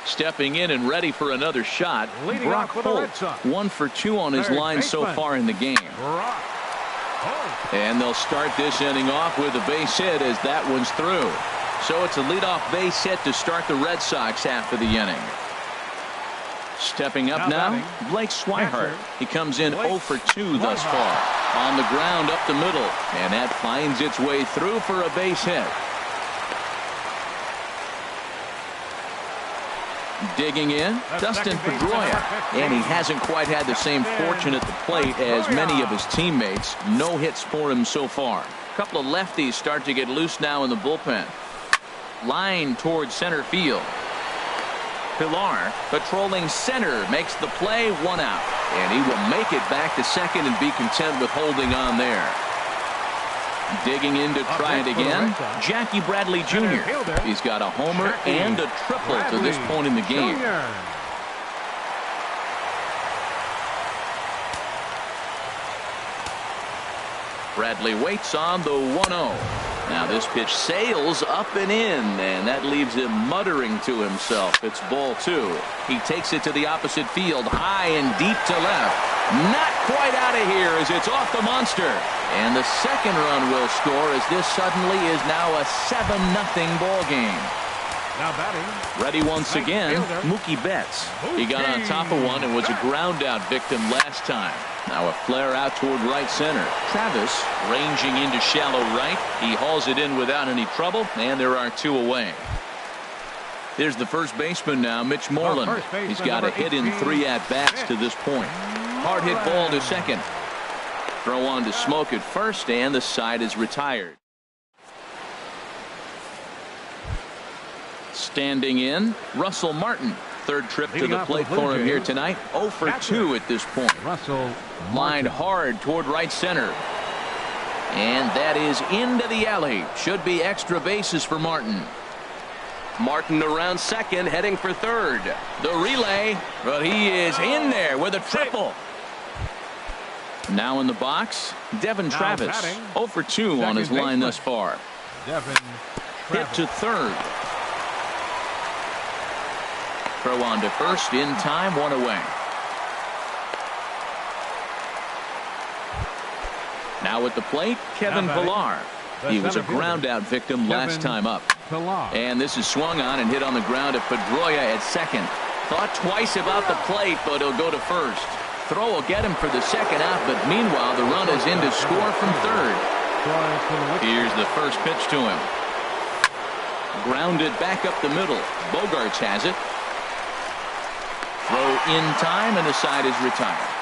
stepping in and ready for another shot. Brock Holt, 1 for 2 on his line so far in the game. And they'll start this inning off with a base hit as that one's through. So it's a leadoff base hit to start the Red Sox half of the inning. Stepping up now, Blake Swihart. He comes in 0 for 2 thus far. On the ground up the middle. And that finds its way through for a base hit. Digging in, Dustin Pedroia, and he hasn't quite had the same fortune at the plate as many of his teammates. No hits for him so far. A couple of lefties start to get loose now in the bullpen. Line towards center field. Pilar patrolling center makes the play, 1 out, and he will make it back to second and be content with holding on there. Digging in to try it again, Jackie Bradley Jr. He's got a homer and a triple to this point in the game. Bradley waits on the 1-0. Now this pitch sails up and in, and that leaves him muttering to himself. It's ball 2. He takes it to the opposite field, high and deep to left. Not quite out of here as it's off the monster. And the second run will score as this suddenly is now a 7-0 ball game. Now batting. Ready once again, Mookie Betts. He got on top of one and was a ground out victim last time. Now a flare out toward right center. Travis ranging into shallow right. He hauls it in without any trouble, and there are 2 away. There's the first baseman now, Mitch Moreland. He's got a hit in 3 at-bats to this point. Hard hit ball to second. Throw on to Smoke at first, and the side is retired. Standing in, Russell Martin. Third trip to the plate for him here tonight. 0 for 2 at this point. Lined hard toward right center. And that is into the alley. Should be extra bases for Martin. Martin around second, heading for third. The relay, but he is in there with a triple. Now in the box, Devin Travis, 0 for 2 on his line thus far. Hit to third. Throw on to first in time, 1 away. Now at the plate, Kevin Pillar. He was a ground-out victim last time up. And this is swung on and hit on the ground at Pedroia at second. Thought twice about the plate, but he'll go to first. Throw will get him for the second out, but meanwhile, the run is in to score from third. Here's the first pitch to him. Grounded back up the middle. Bogarts has it. Throw in time, and the side is retired.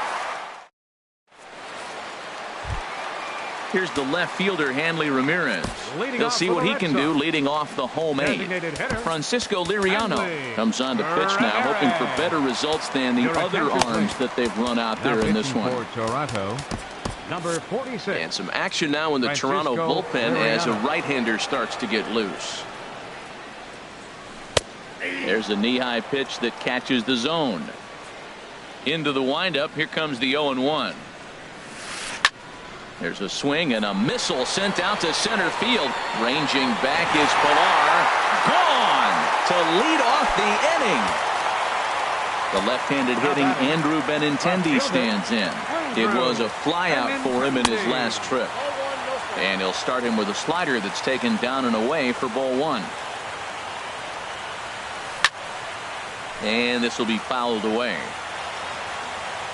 Here's the left fielder, Hanley Ramirez. He'll see what he can do leading off the home 8. Francisco Liriano comes on to pitch now, hoping for better results than the other arms that they've run out there in this one. Number 46. And some action now in the Toronto bullpen as a right-hander starts to get loose. There's a knee-high pitch that catches the zone. Into the windup, here comes the 0-1. There's a swing and a missile sent out to center field. Ranging back is Pillar. Gone to lead off the inning. The left-handed hitting Andrew Benintendi stands in. It was a flyout for him in his last trip. And he'll start him with a slider that's taken down and away for ball 1. And this will be fouled away.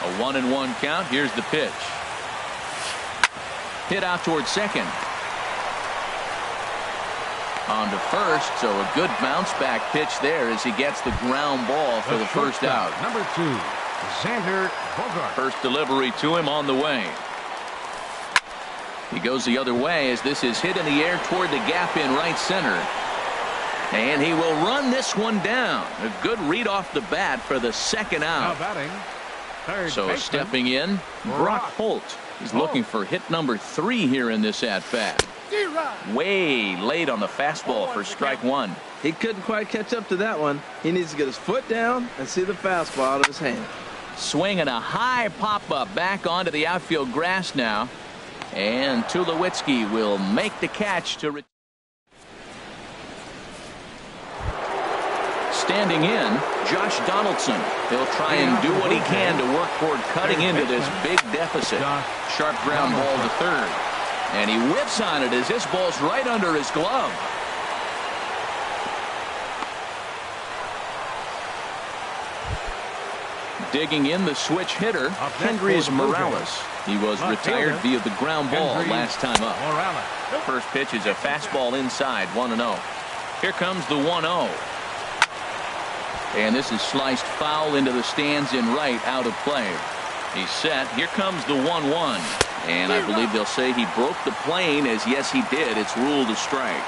A 1-1 count. Here's the pitch. Hit out towards second. On to first, so a good bounce back pitch there as he gets the ground ball for the first out. Number 2, Xander Bogaerts. First delivery to him on the way. He goes the other way as this is hit in the air toward the gap in right center. And he will run this one down. A good read off the bat for the second out. So stepping in, Brock Holt. He's looking for hit number 3 here in this at-bat. Way late on the fastball for strike 1. He couldn't quite catch up to that one. He needs to get his foot down and see the fastball out of his hand. Swing and a high pop-up back onto the outfield grass now. And Tulowitzki will make the catch to standing in, Josh Donaldson. He'll try and do what he can to work toward cutting into this big deficit. Sharp ground ball to third. And he whips on it as this ball's right under his glove. Digging in the switch hitter, Kendrys Morales. He was retired via the ground ball last time up. First pitch is a fastball inside, 1-0. Here comes the 1-0. And this is sliced foul into the stands in right, out of play. He's set. Here comes the 1-1. And I believe they'll say he broke the plane, as yes he did. It's ruled a strike.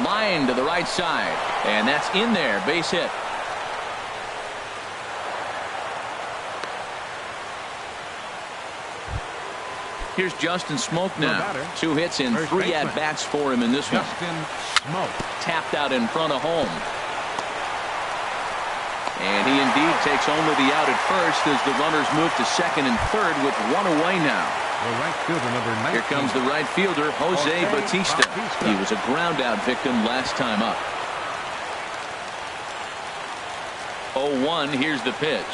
Line to the right side. And that's in there. Base hit. Here's Justin Smoke now. 2 hits and 3 at-bats for him in this one. Tapped out in front of home. And he indeed takes only the out at first as the runners move to second and third with 1 away now. Here comes the right fielder, Jose Bautista. He was a ground-out victim last time up. 0-1, here's the pitch.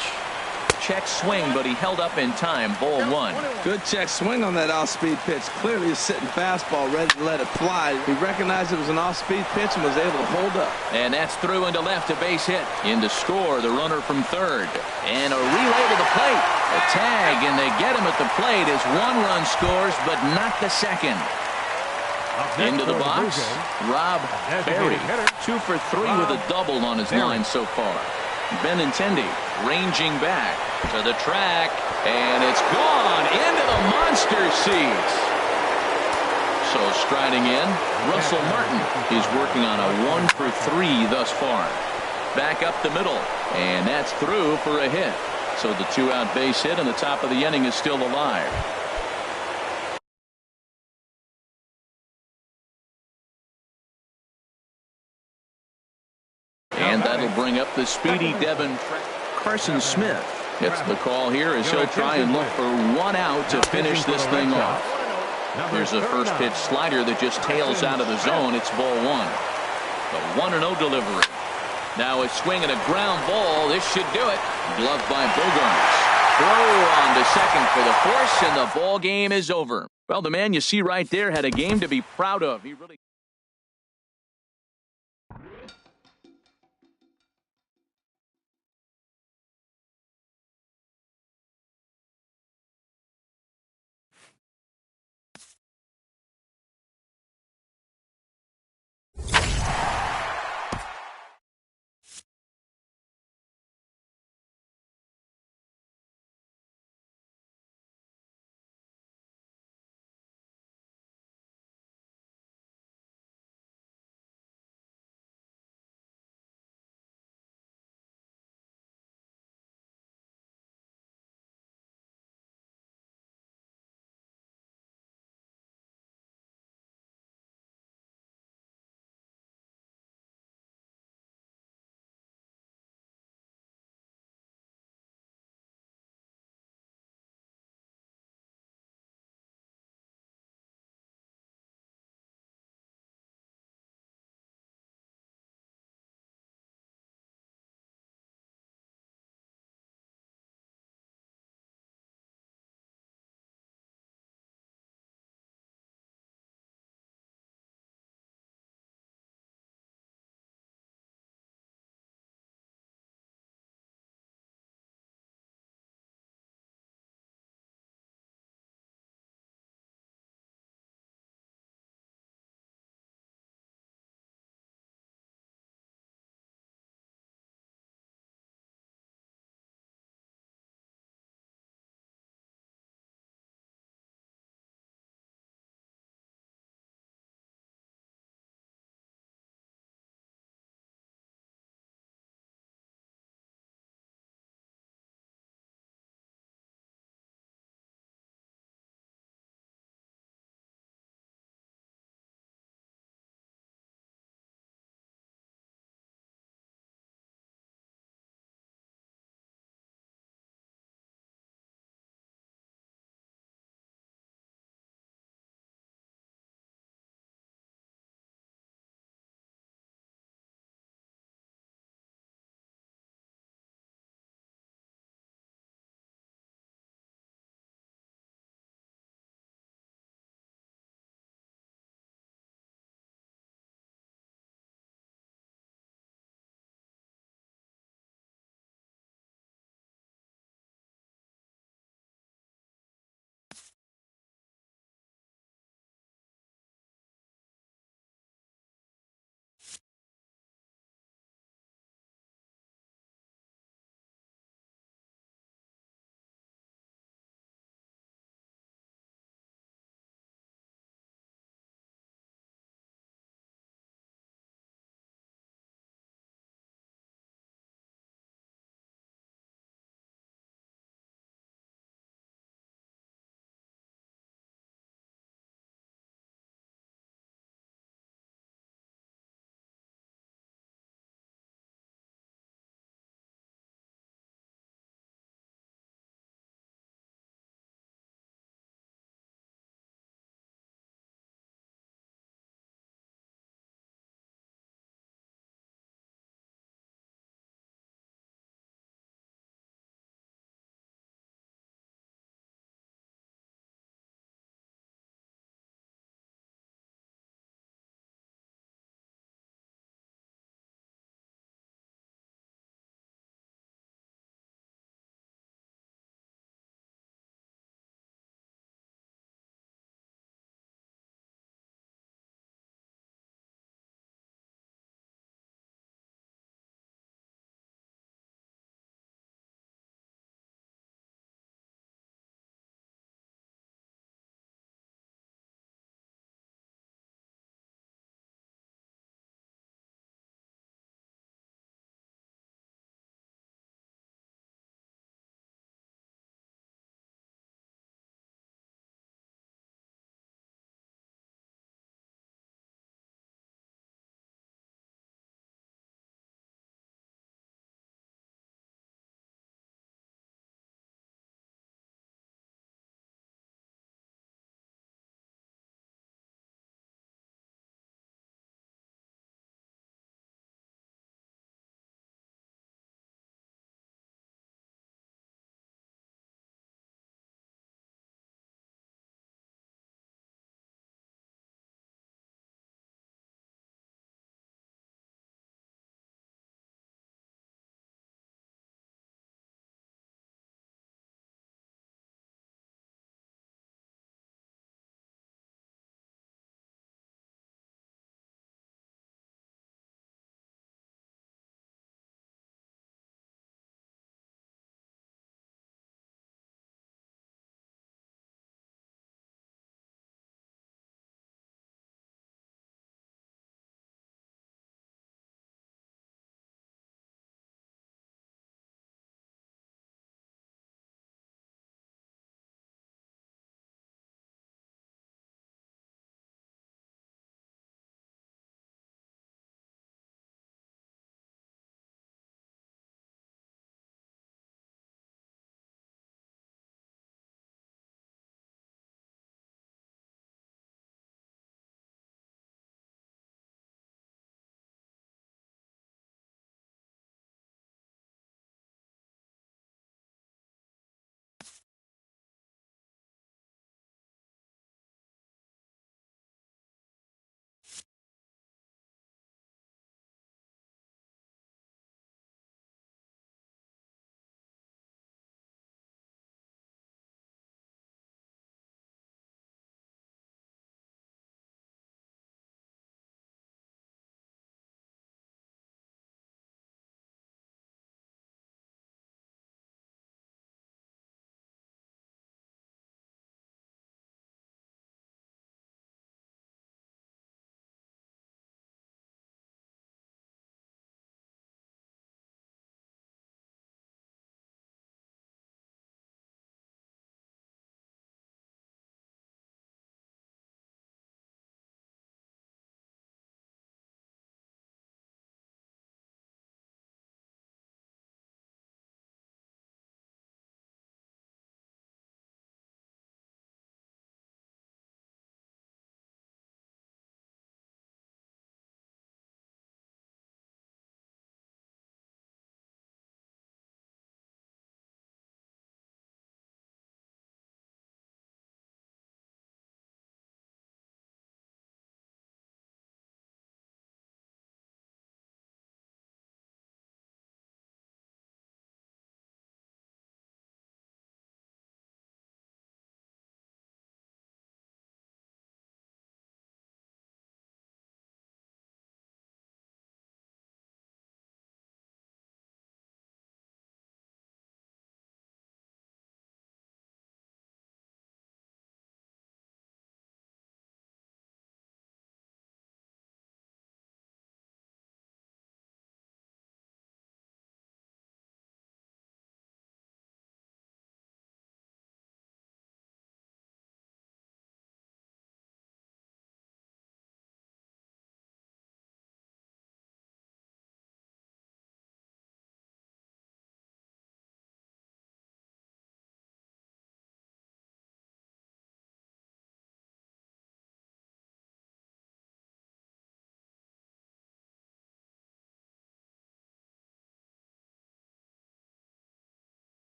Check swing, but he held up in time. Ball 1. Good check swing on that off-speed pitch. Clearly a sitting fastball ready to let it fly. He recognized it was an off-speed pitch and was able to hold up. And that's through into left, a base hit. In to score, the runner from third. And a relay to the plate. A tag, and they get him at the plate as 1 run scores, but not the second. Into the box, Rob Berry. 2 for 3 with a double on his line so far. Benintendi ranging back to the track, and it's gone into the monster seats. So striding in, Russell Martin. He's working on a 1 for 3 thus far. Back up the middle, and that's through for a hit. So the 2-out base hit and the top of the inning is still alive. bring up the speedy Devin. Carson Smith It's the call here as he'll try and look for one out to finish this thing off. There's a first pitch slider that just tails out of the zone. It's ball one. The 1-0 delivery. Now a swing and a ground ball. This should do it. Gloved by Bogarts. Throw on to second for the force, and the ball game is over. Well, the man you see right there had a game to be proud of. He really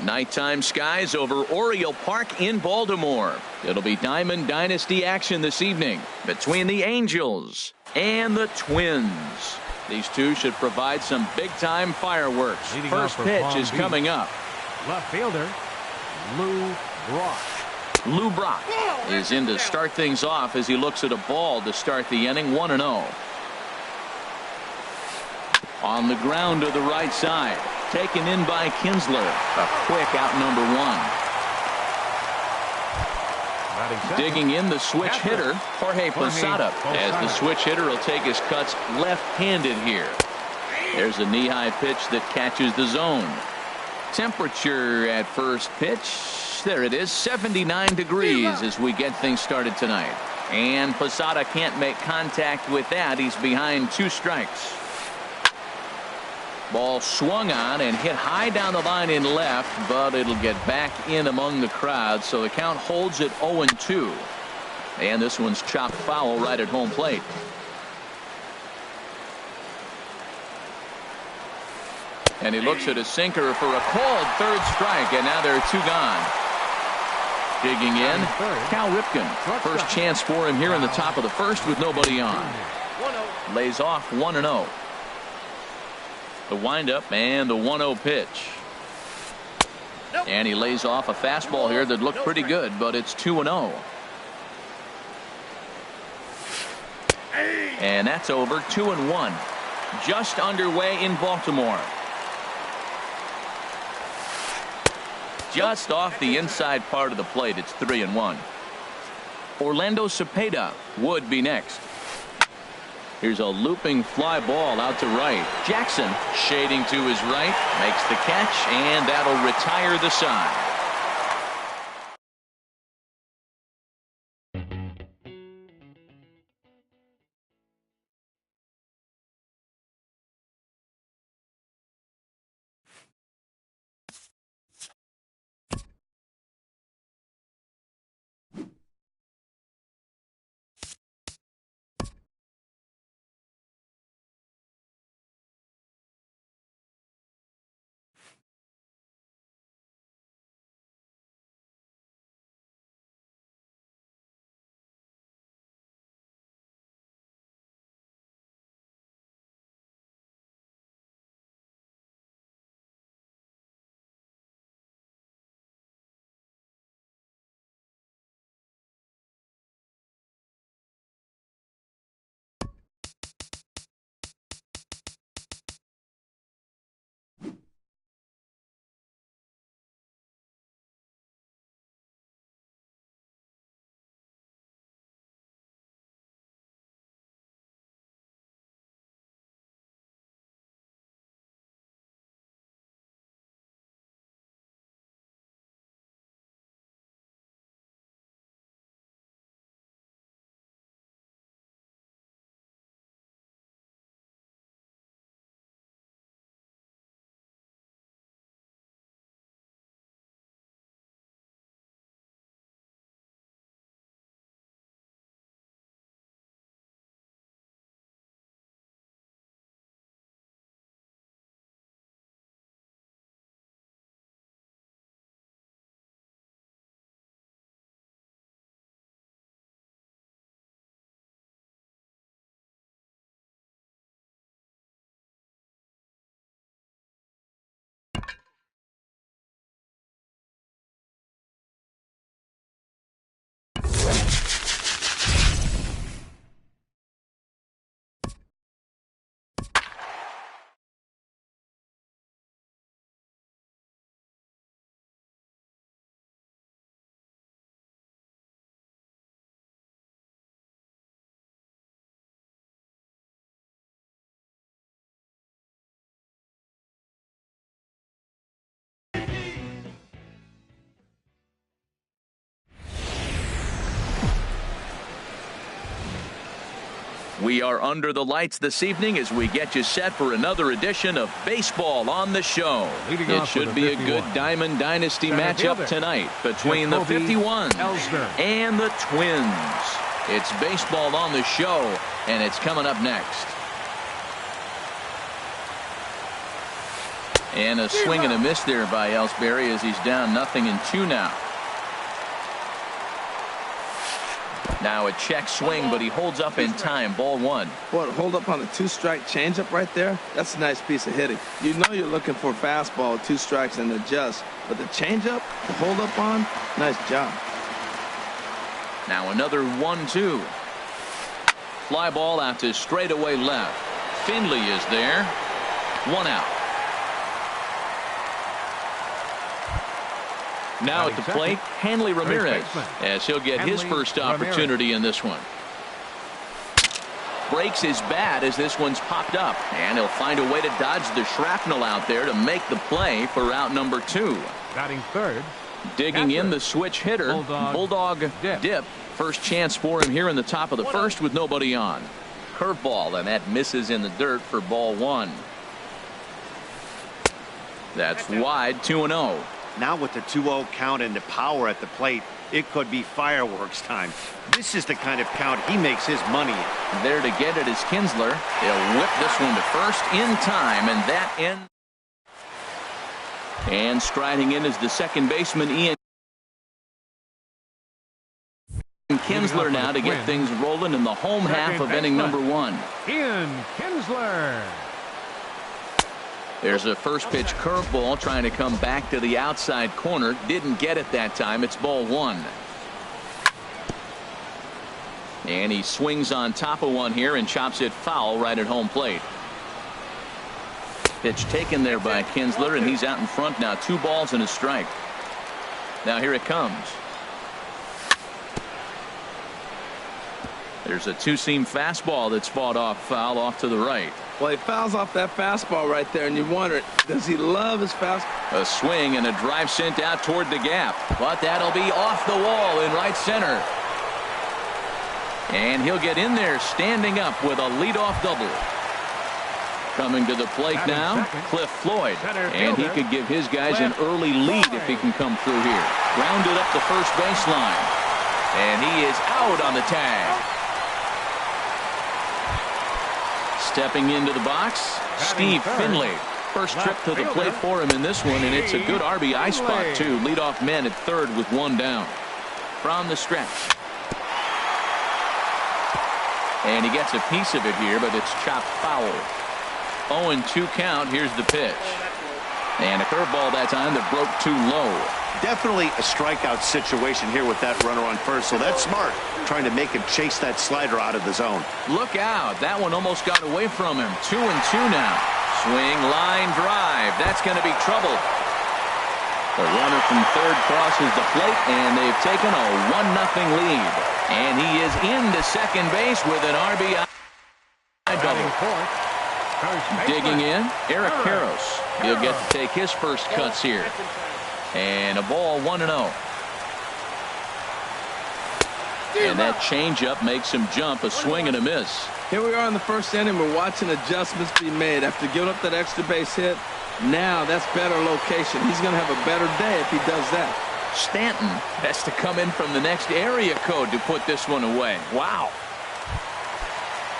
Nighttime skies over Oriole Park in Baltimore. It'll be Diamond Dynasty action this evening between the Angels and the Twins. These two should provide some big-time fireworks. First pitch is coming up. Left fielder, Lou Brock. Lou Brock is in to start things off as he looks at a ball to start the inning. 1-0. On the ground to the right side. Taken in by Kinsler. A quick out number one. Digging in the switch hitter, Jorge Posada, as the switch hitter will take his cuts left-handed here. There's a knee-high pitch that catches the zone. Temperature at first pitch, there it is, 79 degrees as we get things started tonight. And Posada can't make contact with that. He's behind 2 strikes. Ball swung on and hit high down the line in left, but it'll get back in among the crowd, so the count holds at 0-2. And this one's chopped foul right at home plate. And he looks at a sinker for a called third strike, and now there are 2 gone. Digging in, Cal Ripken. First chance for him here in the top of the first with nobody on. Lays off 1-0. The windup and the 1-0 pitch. And he lays off a fastball here that looked pretty good, but it's 2-0. And that's over. 2-1. Just underway in Baltimore. Just off the inside part of the plate. It's 3-1. Orlando Cepeda would be next. Here's a looping fly ball out to right. Jackson shading to his right, makes the catch, and that'll retire the side. We are under the lights this evening as we get you set for another edition of Baseball on the Show. It should be a good Diamond Dynasty matchup tonight between the 51s and the Twins. It's Baseball on the Show, and it's coming up next. And a swing and a miss there by Ellsbury as he's down 0-2 now. Now a check swing, but he holds up in time. Ball 1. What, hold up on a 2-strike changeup right there? That's a nice piece of hitting. You know you're looking for a fastball, 2 strikes and adjust. But the changeup, the hold up on, nice job. Now another 1-2. Fly ball out to straightaway left. Finley is there. 1 out. Now at the plate, Hanley Ramirez, as he'll get his first opportunity in this one. Breaks his bat as this one's popped up, and he'll find a way to dodge the shrapnel out there to make the play for out number 2. Batting third. Digging in the switch hitter, Bulldog Dip. First chance for him here in the top of the first with nobody on. Curveball, and that misses in the dirt for ball 1. That's wide, 2-0. Now with the 2-0 count and the power at the plate, it could be fireworks time. This is the kind of count he makes his money in. There to get it is Kinsler. He'll whip this one to first in time, and that ends. And striding in is the second baseman, Ian Kinsler, now to get things rolling in the home half of inning number 1. Ian Kinsler. There's a first pitch curveball trying to come back to the outside corner. Didn't get it that time. It's ball 1. And he swings on top of one here and chops it foul right at home plate. Pitch taken there by Kinsler, and he's out in front now. 2 balls and a strike. Now here it comes. There's a 2-seam fastball that's fought off foul off to the right. Well, he fouls off that fastball right there, and you wonder, does he love his fastball? A swing and a drive sent out toward the gap, but that'll be off the wall in right center. And he'll get in there standing up with a leadoff double. Coming to the plate now, Cliff Floyd, and he could give his guys an early lead if he can come through here. Grounded up the first baseline, and he is out on the tag. Stepping into the box, Steve Finley. First trip to the plate for him in this one, and it's a good RBI spot, too. Leadoff man at third with 1 down. From the stretch. And he gets a piece of it here, but it's chopped foul. 0-2 count. Here's the pitch. And a curveball that time that broke too low. Definitely a strikeout situation here with that runner on first, so that's smart, trying to make him chase that slider out of the zone. Look out. That one almost got away from him. 2-2 now. Swing, line drive. That's going to be trouble. The runner from third crosses the plate, and they've taken a 1-0 lead. And he is into second base with an RBI double. Digging in, Eric Karros. He'll get to take his first cuts here. And a ball, 1-0. And that changeup makes him jump. A swing and a miss. Here we are in the first inning. We're watching adjustments be made after giving up that extra base hit. Now that's better location. He's going to have a better day if he does that. Stanton has to come in from the next area code to put this one away. Wow.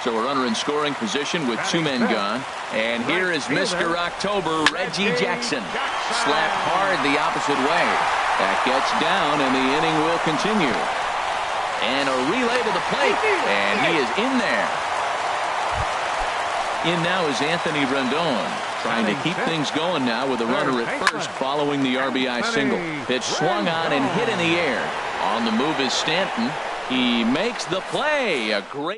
So a runner in scoring position with 2 men gone. And here is Mr. October, Reggie Jackson. Slapped hard the opposite way. That gets down, and the inning will continue. And a relay to the plate. And he is in there. In now is Anthony Rendon. Trying to keep things going now with a runner at first following the RBI single. Pitch swung on and hit in the air. On the move is Stanton. He makes the play. A great.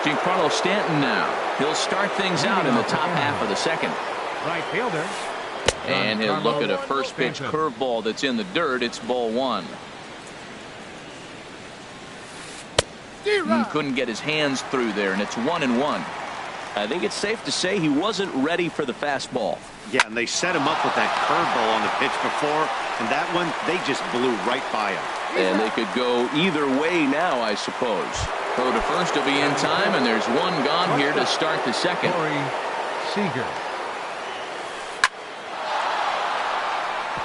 Giancarlo Stanton now. He'll start things out in the top half of the second. Right fielder. And he'll look at a first pitch curveball that's in the dirt. It's ball 1. Couldn't get his hands through there, and it's 1-1. I think it's safe to say he wasn't ready for the fastball. Yeah, and they set him up with that curveball on the pitch before, and that one, they just blew right by him. And they could go either way now, I suppose. Throw to first will be in time, and there's 1 gone here to start the second. Seager.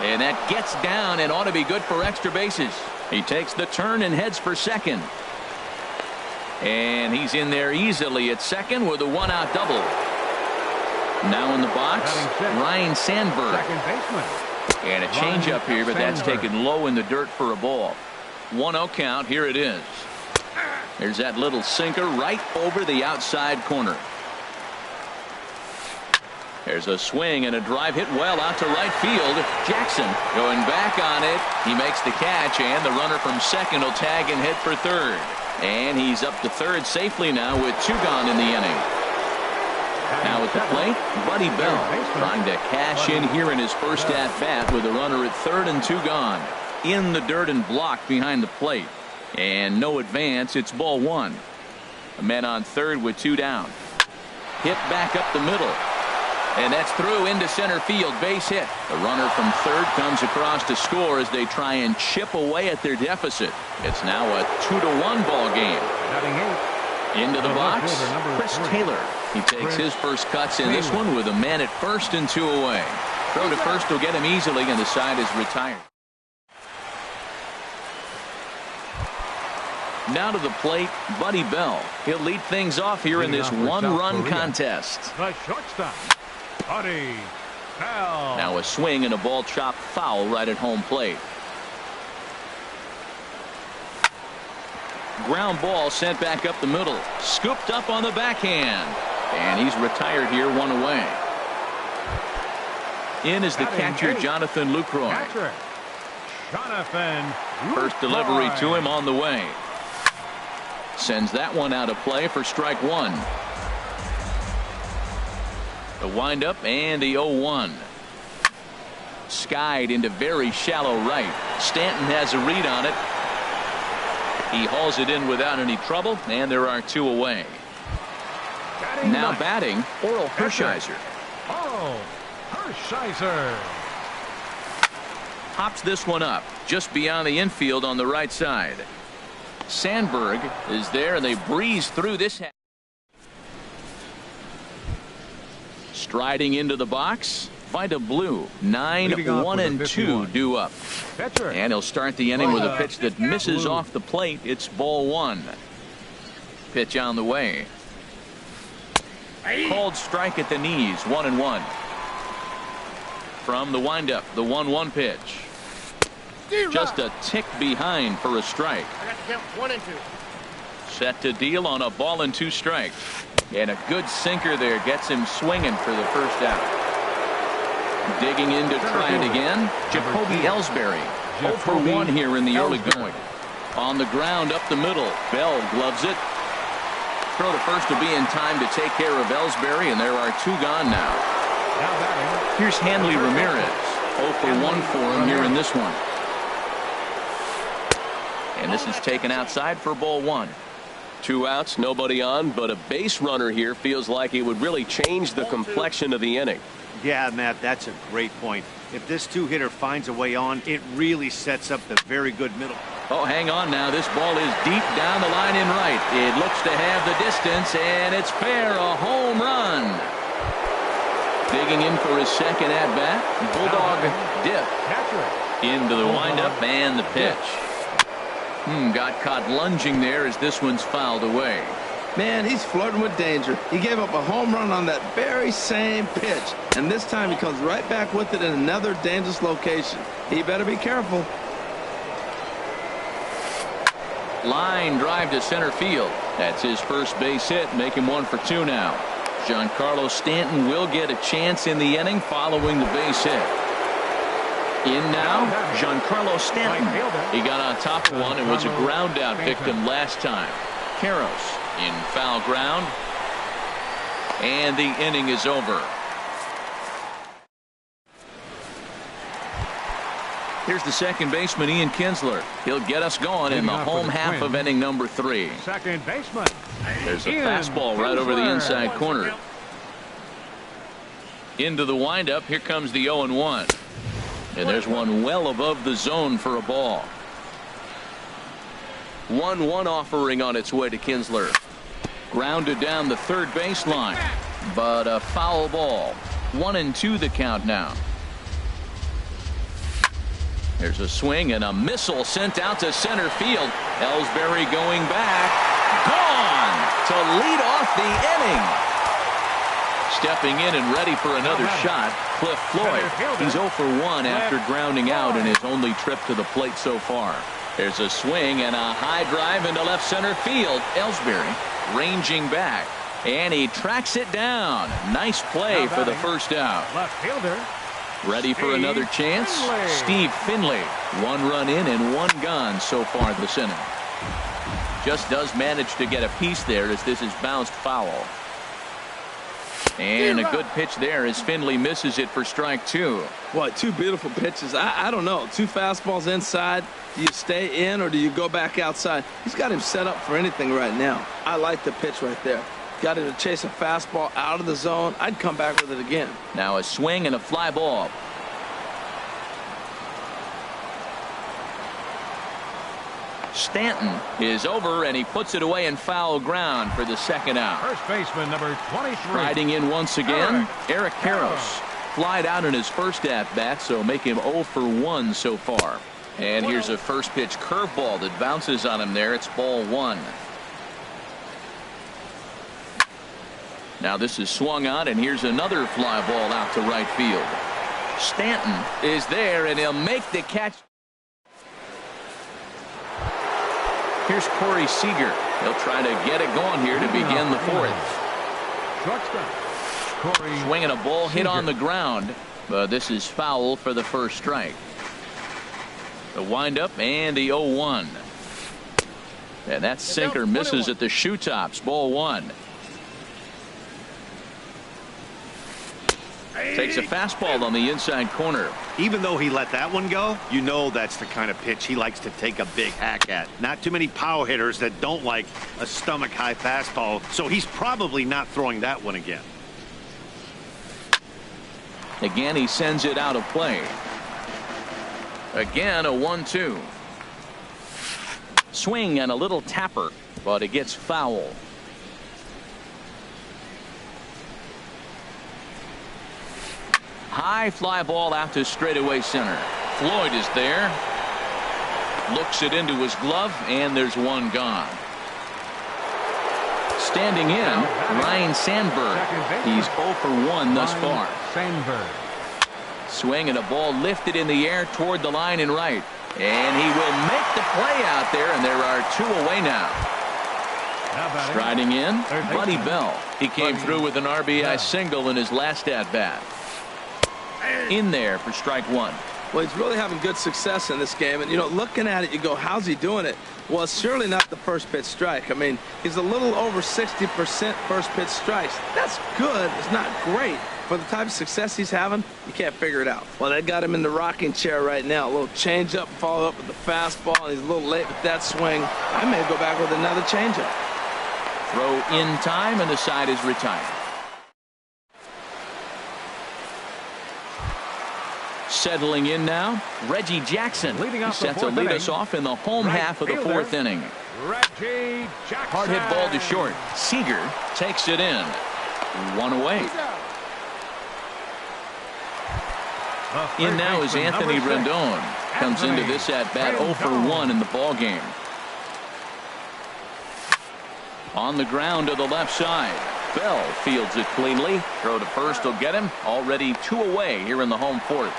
And that gets down and ought to be good for extra bases. He takes the turn and heads for second. And he's in there easily at second with a 1-out double. Now in the box, Ryan Sandberg. Second baseman. And a changeup here, but that's taken low in the dirt for a ball. 1-0 count. Here it is. There's that little sinker right over the outside corner. There's a swing and a drive hit well out to right field. Jackson going back on it. He makes the catch, and the runner from second will tag and hit for third. And he's up to third safely now with 2 gone in the inning. Now at the plate, Buddy Bell trying to cash in here in his first at-bat with a runner at third and 2 gone. In the dirt and blocked behind the plate. And no advance. It's ball 1. A man on third with 2 down. Hit back up the middle. And that's through into center field. Base hit. The runner from third comes across to score as they try and chip away at their deficit. It's now a 2-1 ball game. Into the box, Chris Taylor. He takes his first cuts in this one with a man at first and 2 away. Throw to first will get him easily, and the side is retired. Now to the plate, Buddy Bell. He'll lead things off here in this 1-run contest. The shortstop, Buddy Bell. Now a swing and a ball chopped foul right at home plate. Ground ball sent back up the middle. Scooped up on the backhand. And he's retired here, 1 away. In is the catcher, Jonathan Lucroy. First delivery to him on the way. Sends that one out of play for strike 1. The windup and the 0-1. Skied into very shallow right. Stanton has a read on it. He hauls it in without any trouble, and there are 2 away. Now batting, Oral Hershiser. Oral Hershiser Hops this one up just beyond the infield on the right side. Sandberg is there, and they breeze through this. Striding into the box, Vida Blue. 9-1-2 due up. And he'll start the inning with a pitch that misses off the plate. It's ball 1. Pitch on the way. Called strike at the knees. 1-1. From the windup, the 1-1 pitch. Just a tick behind for a strike. I got to count 1 and 2. Set to deal on a ball and 2 strikes. And a good sinker there gets him swinging for the first out. Digging in to try it again, Jacoby Ellsbury. 0 for 1 here in the early going. On the ground up the middle. Bell gloves it. Throw to first will be in time to take care of Ellsbury, and there are 2 gone now. Here's Hanley Ramirez. 0 for 1 for him here in this one. And this is taken outside for ball 1. 2 outs, nobody on, but a base runner here feels like it would really change the complexion of the inning. Yeah, Matt, that's a great point. If this 2-hitter finds a way on, it really sets up the very good middle. Oh, hang on now. This ball is deep down the line in right. It looks to have the distance, and it's fair. A home run. Digging in for his second at-bat. Bulldog dip. Into the windup and the pitch. Got caught lunging there as this one's fouled away. Man, he's flirting with danger. He gave up a home run on that very same pitch. And this time he comes right back with it in another dangerous location. He better be careful. Line drive to center field. That's his first base hit, making 1 for 2 now. Giancarlo Stanton will get a chance in the inning following the base hit. In now, Giancarlo Stanton. He got on top of one and was a ground out victim last time. Karros in foul ground. And the inning is over. Here's the second baseman, Ian Kinsler. He'll get us going in the home half of inning number 3. Second baseman. There's a fastball right over the inside corner. Into the windup. Here comes the 0-1. And there's one well above the zone for a ball. 1-1 offering on its way to Kinsler. Grounded down the third baseline. But a foul ball. 1-2 the count now. There's a swing and a missile sent out to center field. Ellsbury going back. Gone to lead off the inning. Stepping in and ready for another shot, Cliff Floyd. He's 0 for 1 after grounding out in his only trip to the plate so far. There's a swing and a high drive into left center field. Ellsbury ranging back, and he tracks it down. Nice play for the first out. Left fielder. Ready for another chance. Steve Finley. 1 run in and 1 gone so far this inning. Just does manage to get a piece there as this is bounced foul. And a good pitch there as Finley misses it for strike 2. Boy, 2 beautiful pitches. I don't know. 2 fastballs inside. Do you stay in or do you go back outside? He's got him set up for anything right now. I like the pitch right there. Got him to chase a fastball out of the zone. I'd come back with it again. Now a swing and a fly ball. Stanton is over, and he puts it away in foul ground for the second out. First baseman number 23. Riding in once again, Eric Karros. Flied out in his first at-bat, so make him 0 for 1 so far. And here's a first pitch curveball that bounces on him there. It's ball 1. Now this is swung on, and here's another fly ball out to right field. Stanton is there, and he'll make the catch. Here's Corey Seager. He'll try to get it going here to begin the 4th. Swinging a ball hit on the ground, but this is foul for the first strike. The windup and the 0-1. And that sinker misses at the shoe tops. Ball 1. Takes a fastball on the inside corner. Even though he let that one go, you know that's the kind of pitch he likes to take a big hack at. Not too many power hitters that don't like a stomach high fastball, so he's probably not throwing that one again. Again, he sends it out of play. Again, a 1-2. Swing and a little tapper, but it gets foul. High fly ball out to straightaway center. Floyd is there. Looks it into his glove, and there's 1 gone. Standing in, Ryan Sandberg. He's 0 for 1 thus far. Sandberg. Swing and a ball lifted in the air toward the line and right. And he will make the play out there, and there are 2 away now. Striding in, Buddy Bell. He came through with an RBI single in his last at-bat. In there for strike 1. Well, he's really having good success in this game. And, you know, looking at it, you go, how's he doing it? Well, it's surely not the first pitch strike. I mean, he's a little over 60% first pitch strikes. That's good. It's not great. For the type of success he's having, you can't figure it out. Well, they got him in the rocking chair right now. A little change up, follow up with the fastball, and he's a little late with that swing. I may go back with another changeup. Throw in time, and the side is retired. Settling in now, Reggie Jackson. He's set to lead us off in the home half of the 4th inning. Reggie Jackson. Hard hit ball to short. Seager takes it in. 1 away. In now is Anthony Rendon. Comes into this at bat 0 for 1 in the ball game. On the ground to the left side. Bell fields it cleanly. Throw to first will get him. Already 2 away here in the home 4th.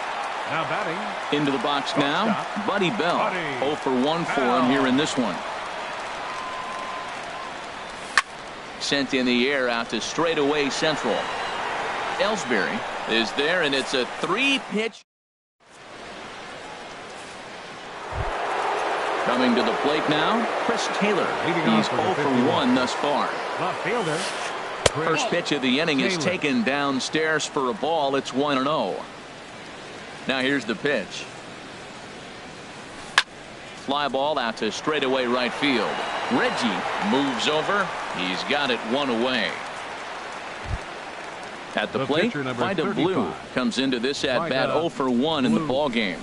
Now batting. Into the box now, Buddy Bell. 0 for 1 for him here in this one. Sent in the air out to straightaway central. Ellsbury is there, and it's a 3-pitch. Coming to the plate now, Chris Taylor. He's 0 for 1 thus far. Left fielder. First pitch of the inning is taken downstairs for a ball. It's 1-0. Now here's the pitch. Fly ball out to straightaway right field. Reggie moves over. He's got it 1 away. At the plate, Vida Blue comes into this at bat 0 for 1 in the ball game.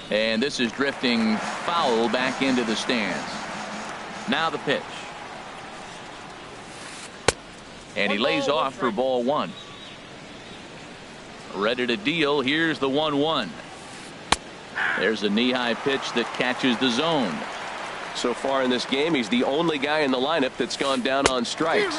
And this is drifting foul back into the stands. Now the pitch. And he lays off for ball 1. Ready to deal. Here's the 1-1. There's a knee-high pitch that catches the zone. So far in this game, he's the only guy in the lineup that's gone down on strikes.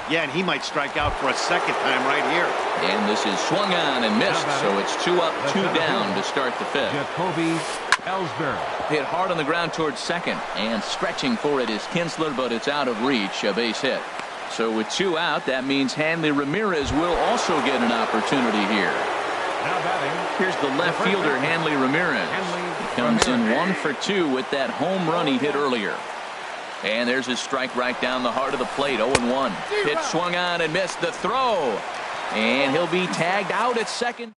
Yeah, and he might strike out for a second time right here. And this is swung on and missed, so it's 2 up, 2 down to start the fifth. Jacoby Ellsbury. Hit hard on the ground towards second, and stretching for it is Kinsler, but it's out of reach, a base hit. So with 2 out, that means Hanley Ramirez will also get an opportunity here. Now batting. Here's the left fielder, Hanley Ramirez. He comes in 1 for 2 with that home run he hit earlier. And there's his strike right down the heart of the plate, 0-1. Pitch swung on and missed the throw. And he'll be tagged out at second.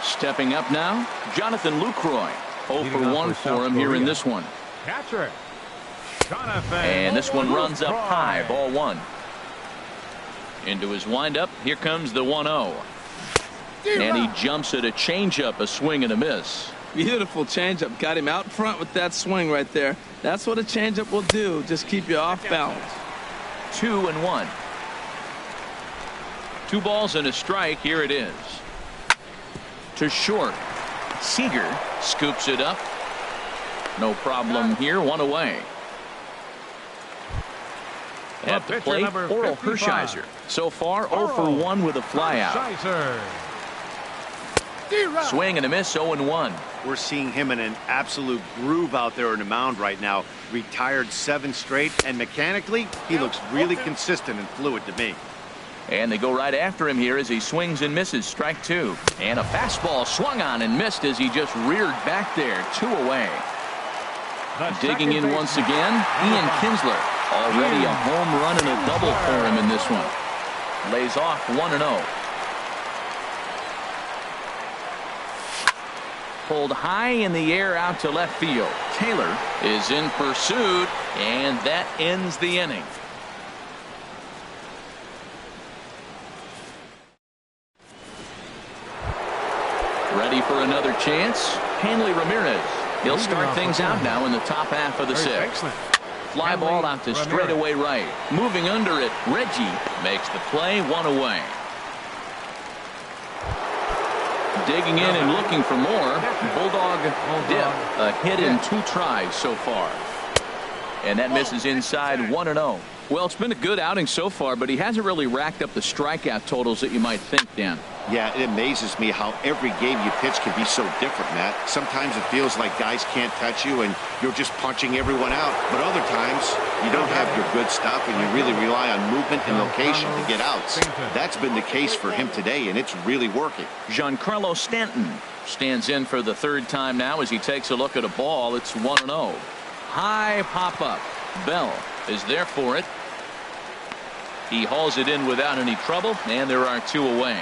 Stepping up now, Jonathan Lucroy. 0 for 1 for him here in this one. Catcher. Jonathan. And this one runs up high, ball 1. Into his windup, here comes the 1-0. And he jumps at a changeup, a swing and a miss. Beautiful changeup. Got him out front with that swing right there. That's what a changeup will do. Just keep you off balance. 2-1. 2 balls and a strike. Here it is. To short. Seager scoops it up. No problem here. 1 away. At the plate, Oral Hershiser. So far, 0 for 1 with a flyout. Swing and a miss, 0-1. We're seeing him in an absolute groove out there on the mound right now. Retired 7 straight, and mechanically, he looks really consistent and fluid to me. And they go right after him here as he swings and misses. Strike 2. And a fastball swung on and missed as he just reared back there. 2 away. Digging in once again, Ian Kinsler. Already a home run and a double for him in this one. Lays off 1-0. Pulled high in the air out to left field. Taylor is in pursuit, and that ends the inning. Ready for another chance? Hanley Ramirez. He'll start things out now in the top half of the 6th. Fly ball out to straightaway right. Moving under it, Reggie makes the play, 1 away. Digging in and looking for more. Bulldog dip. A hit in 2 tries so far. And that misses inside, 1-0. Well, it's been a good outing so far, but he hasn't really racked up the strikeout totals that you might think, Dan. Yeah, it amazes me how every game you pitch can be so different, Matt. Sometimes it feels like guys can't touch you and you're just punching everyone out. But other times, you don't have your good stuff and you really rely on movement and location to get outs. That's been the case for him today, and it's really working. Giancarlo Stanton stands in for the 3rd time now as he takes a look at a ball. It's 1-0. High pop-up. Bell is there for it. He hauls it in without any trouble, and there are 2 away.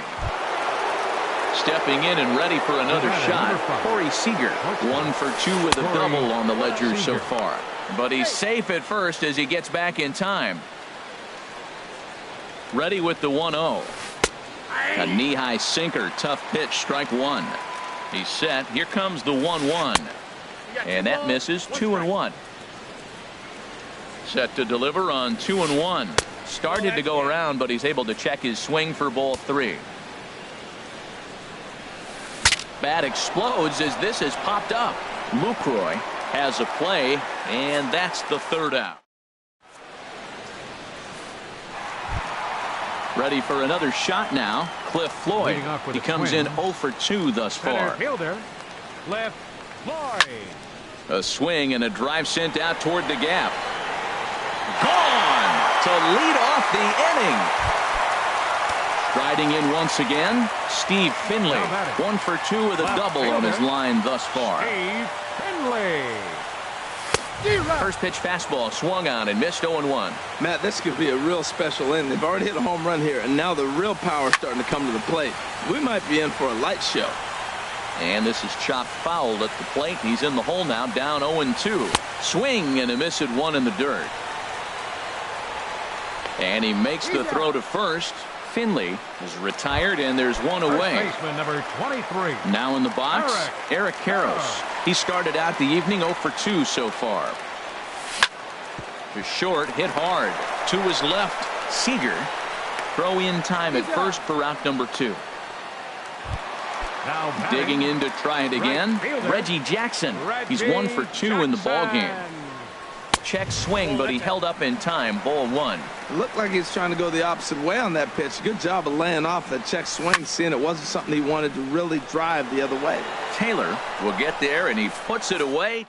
Stepping in and ready for another shot, Corey Seager. 1 for 2 with a double on the ledger so far. But he's safe at first as he gets back in time. Ready with the 1-0. A knee-high sinker, tough pitch, strike 1. He's set. Here comes the 1-1. And that misses, 2-1. Set to deliver on 2-1. Started to go around, but he's able to check his swing for ball 3. Bat explodes as this has popped up. Lucroy has a play, and that's the 3rd out. Ready for another shot now. Cliff Floyd. He comes in 0 for 2 thus far. Fielder, Cliff Floyd. A swing and a drive sent out toward the gap. Gone to lead off the inning. Striding in once again, Steve Finley. 1 for 2 with a double on his line thus far. Steve Finley. First pitch fastball swung on and missed, 0-1. Matt, this could be a real special inning. They've already hit a home run here, and now the real power is starting to come to the plate. We might be in for a light show. And this is chopped foul at the plate. He's in the hole now, down 0-2. Swing and a miss at 1 in the dirt. And he makes the throw to first. Finley is retired, and there's 1 away. Baseman number 23. Now in the box, Eric Karros. He started out the evening 0 for 2 so far. To short, hit hard. To his left, Seager. Throw in time at first for out number 2. Now digging in to try it again. Reggie Jackson. He's 1 for 2 in the ball game. check swing, but he held up in time. Ball one. It looked like he was trying to go the opposite way on that pitch. Good job of laying off that check swing, seeing it wasn't something he wanted to really drive the other way. Taylor will get there, and he puts it away.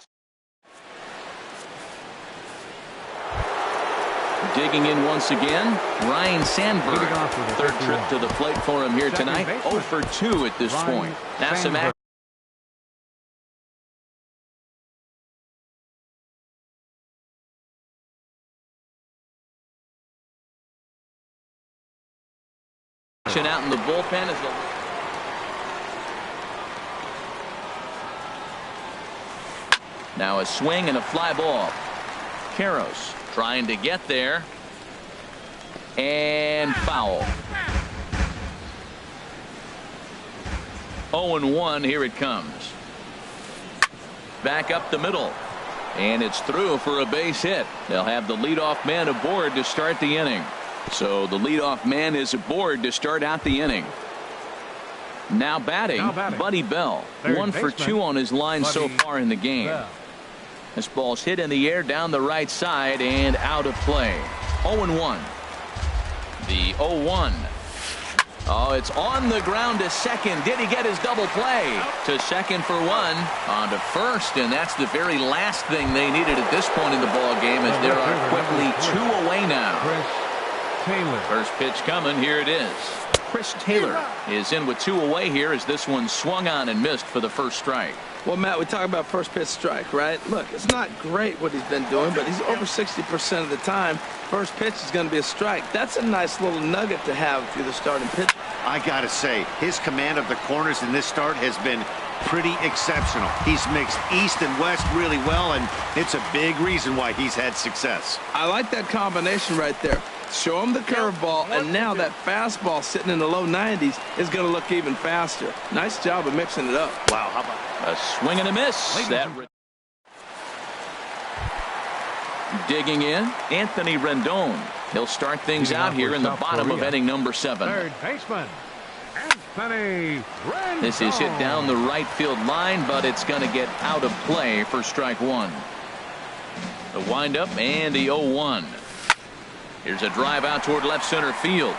Digging in once again, Ryan Sandberg. Third trip to the plate for him here tonight. 0 for 2 at this point. Now some action out in the bullpen as now a swing and a fly ball. Karros trying to get there, and foul. 0-1. Here it comes. Back up the middle, and it's through for a base hit. They'll have the leadoff man aboard to start the inning. So the leadoff man is aboard to start out the inning. Now batting, Buddy Bell. 1 for 2 on his line so far in the game. This ball's hit in the air down the right side and out of play. 0-1. The 0-1. Oh, it's on the ground to second. Did he get his double play? To second for one. On to first, and that's the very last thing they needed at this point in the ball game, as there are quickly 2 away now. First pitch coming. Here it is. Chris Taylor is in with 2 away here as this one swung on and missed for the first strike. Well, Matt, we talk about first pitch strike, right? Look, it's not great what he's been doing, but he's over 60% of the time. First pitch is going to be a strike. That's a nice little nugget to have if you're the starting pitcher. I got to say, his command of the corners in this start has been pretty exceptional. He's mixed east and west really well, and it's a big reason why he's had success. I like that combination right there. Show him the curveball, and now that fastball sitting in the low 90s is going to look even faster. Nice job of mixing it up. Wow, how about a swing and a miss. Digging in, Anthony Rendon. He'll start things out here in the bottom of inning number 7. Third baseman, Anthony Rendon. This is hit down the right field line, but it's going to get out of play for strike 1. The windup and the 0-1. Here's a drive out toward left center field.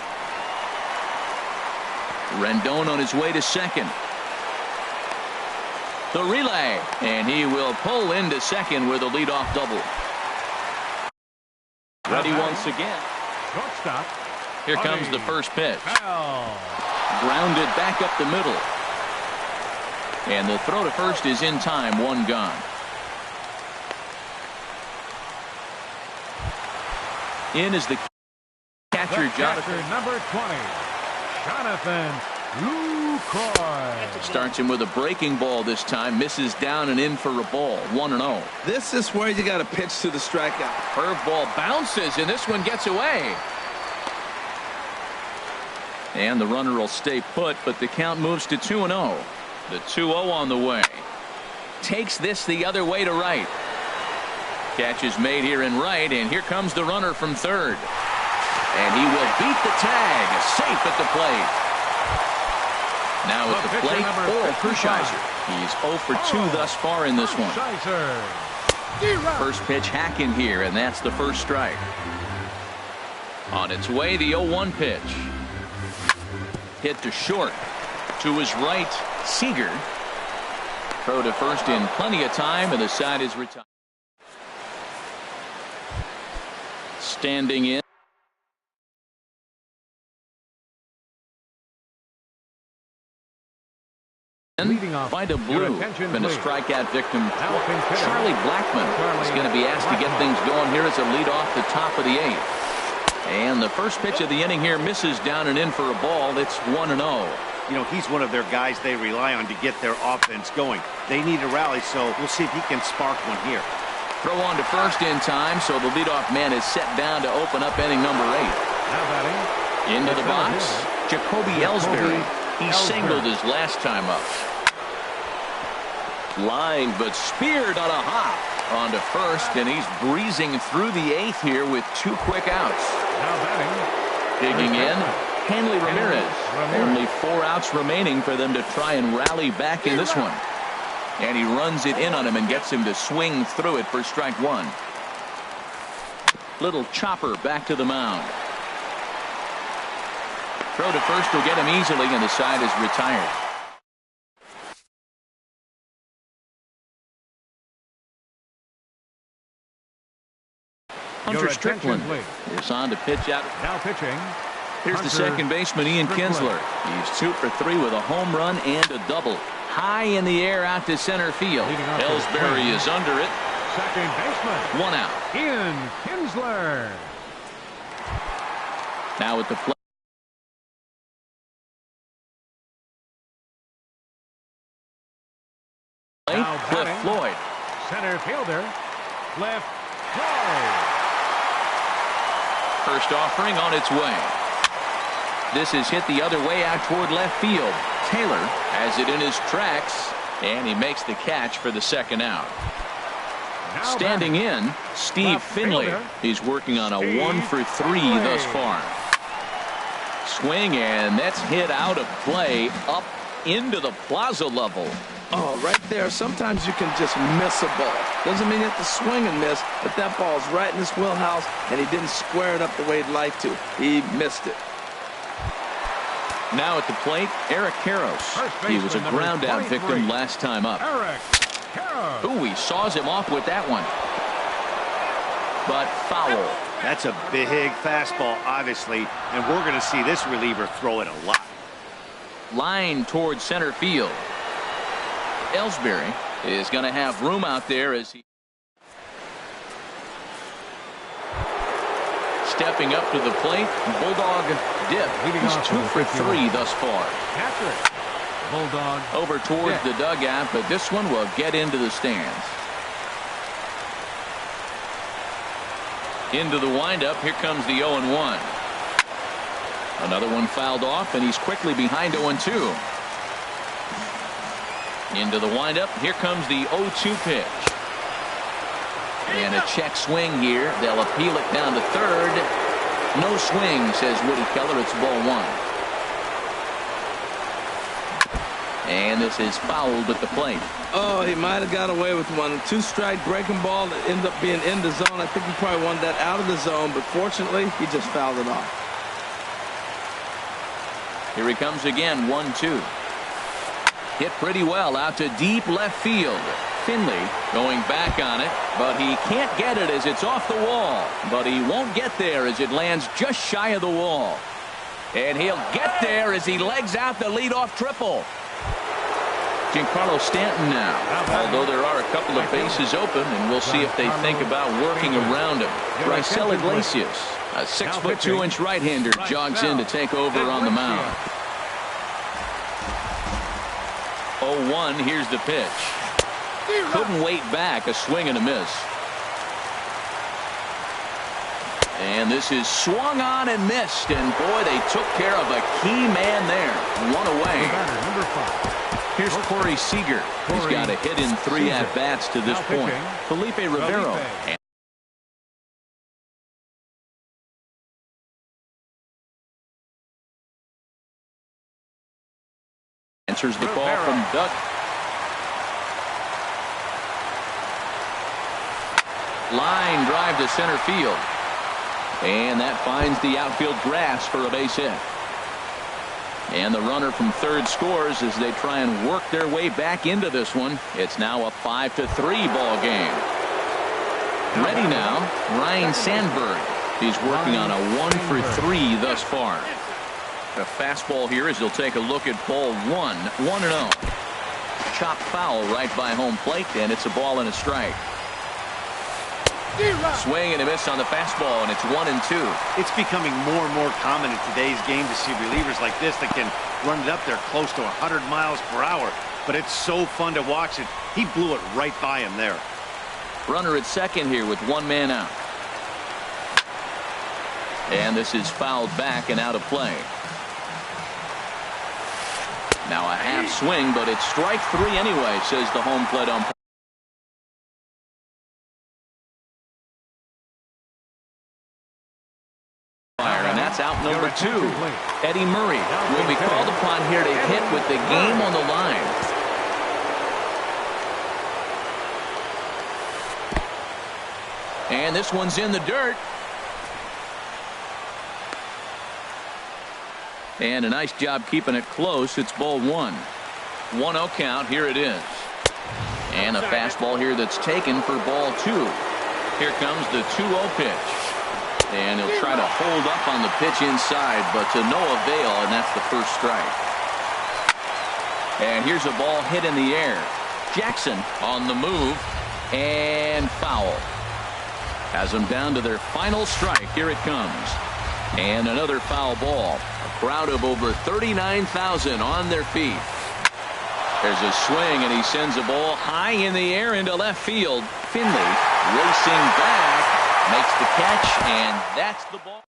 Rendon on his way to second. The relay, and he will pull into second with a leadoff double. Ready once again. Shortstop. Here comes the first pitch. Grounded back up the middle. And the throw to first is in time. 1 gone. In is the catcher, Jonathan. Number 20, Jonathan Lucroy. Starts him with a breaking ball this time. Misses down and in for a ball. 1-0. This is where you got to pitch to the strikeout. Curveball bounces, and this one gets away. And the runner will stay put, but the count moves to 2-0. The 2-0 on the way. Takes this the other way to right. Catch is made here in right, and here comes the runner from third. And he will beat the tag. Safe at the plate. Now at the plate, Oral Kershiser. He's 0 for 2 thus far in this one. First pitch hacking here, and that's the first strike. On its way, the 0-1 pitch. Hit to short. To his right, Seager. Throw to first in plenty of time, and the side is retired. Standing in. By the blue, been a strikeout victim. Charlie Blackmon is going to be asked to get things going here as a lead off the top of the 8th. And the first pitch of the inning here misses down and in for a ball. It's 1-0. You know, he's one of their guys they rely on to get their offense going. They need a rally, so we'll see if he can spark one here. Throw on to first in time, so the leadoff man is set down to open up inning number 8. Into the box, Jacoby Ellsbury. He singled his last time up. Line, but speared on a hop onto first, and he's breezing through the 8th here with 2 quick outs. Digging in, Hanley Ramirez. Only 4 outs remaining for them to try and rally back in this one. And he runs it in on him and gets him to swing through it for strike 1. Little chopper back to the mound. Throw to first will get him easily, and the side is retired. Hunter Strickland is on to pitch out. Now pitching. Here's the second baseman, Ian Kinsler. He's 2 for 3 with a home run and a double. High in the air out to center field. Ellsbury is under it. Second baseman. 1 out. Ian Kinsler. Now at the plate. Cliff Floyd. Center fielder. Cliff Floyd. First offering on its way. This is hit the other way out toward left field. Taylor has it in his tracks, and he makes the catch for the second out. Standing in, Steve Finley. He's working on a 1 for 3 thus far. Swing, and that's hit out of play up into the plaza level. Oh, right there. Sometimes you can just miss a ball. Doesn't mean you have to swing and miss, but that ball's right in his wheelhouse, and he didn't square it up the way he'd like to. He missed it. Now at the plate, Eric Karros. He was a ground out victim last time up. Ooh, he saws him off with that one. But foul. That's a big fastball, obviously, and we're going to see this reliever throw it a lot. Line towards center field. Ellsbury is going to have room out there as he stepping up to the plate. Bulldog dip. He's 2 for 3 thus far. Bulldog over towards the dugout, but this one will get into the stands. Into the windup. Here comes the 0-1. Another one fouled off, and he's quickly behind 0-2. Into the windup. Here comes the 0-2 pitch. And a check swing here. They'll appeal it down to third. No swing, says Woody Keller. It's ball 1. And this is fouled at the plate. Oh, he might have got away with one. 2-strike breaking ball that ended up being in the zone. I think he probably wanted that out of the zone, but fortunately, he just fouled it off. Here he comes again, 1-2. Hit pretty well out to deep left field. Finley going back on it, but he can't get it as it's off the wall. But he won't get there as it lands just shy of the wall. And he'll get there as he legs out the leadoff triple. Giancarlo Stanton now, although there are a couple of bases open, and we'll see if they think about working around him. Raisel Iglesias, a 6'2" right-hander, jogs in to take over on the mound. 0-1, here's the pitch. Couldn't wait back, a swing and a miss. And this is swung on and missed, and boy, they took care of a key man there. 1 away. Number 5. Here's Corey Seager. He's got a hit in 3 at-bats to this point. Felipe Rivero. Answers the call from Doug. Line drive to center field. And that finds the outfield grass for a base hit. And the runner from third scores as they try and work their way back into this one. It's now a 5-3 ball game. Ready now, Ryan Sandberg. He's working on a 1 for 3 thus far. A fastball here as he'll take a look at ball 1. 1-0. Chop foul right by home plate, and it's a ball and a strike. Swing and a miss on the fastball, and it's 1-2. It's becoming more and more common in today's game to see relievers like this that can run it up there close to 100 miles per hour. But it's so fun to watch it. He blew it right by him there. Runner at second here with 1 man out. And this is fouled back and out of play. Now a half swing, but it's strike 3 anyway, says the home plate umpire. And that's out number 2. Eddie Murray will be called upon here to hit with the game on the line. And this one's in the dirt. And a nice job keeping it close. It's ball one. 1-0 count. Here it is. And a fastball here that's taken for ball two. Here comes the 2-0 pitch. And he'll try to hold up on the pitch inside, but to no avail, and that's the first strike. And here's a ball hit in the air. Jackson on the move, and foul. Has them down to their final strike. Here it comes. And another foul ball. A crowd of over 39,000 on their feet. There's a swing, and he sends a ball high in the air into left field. Finley racing back, makes the catch, and that's the ball.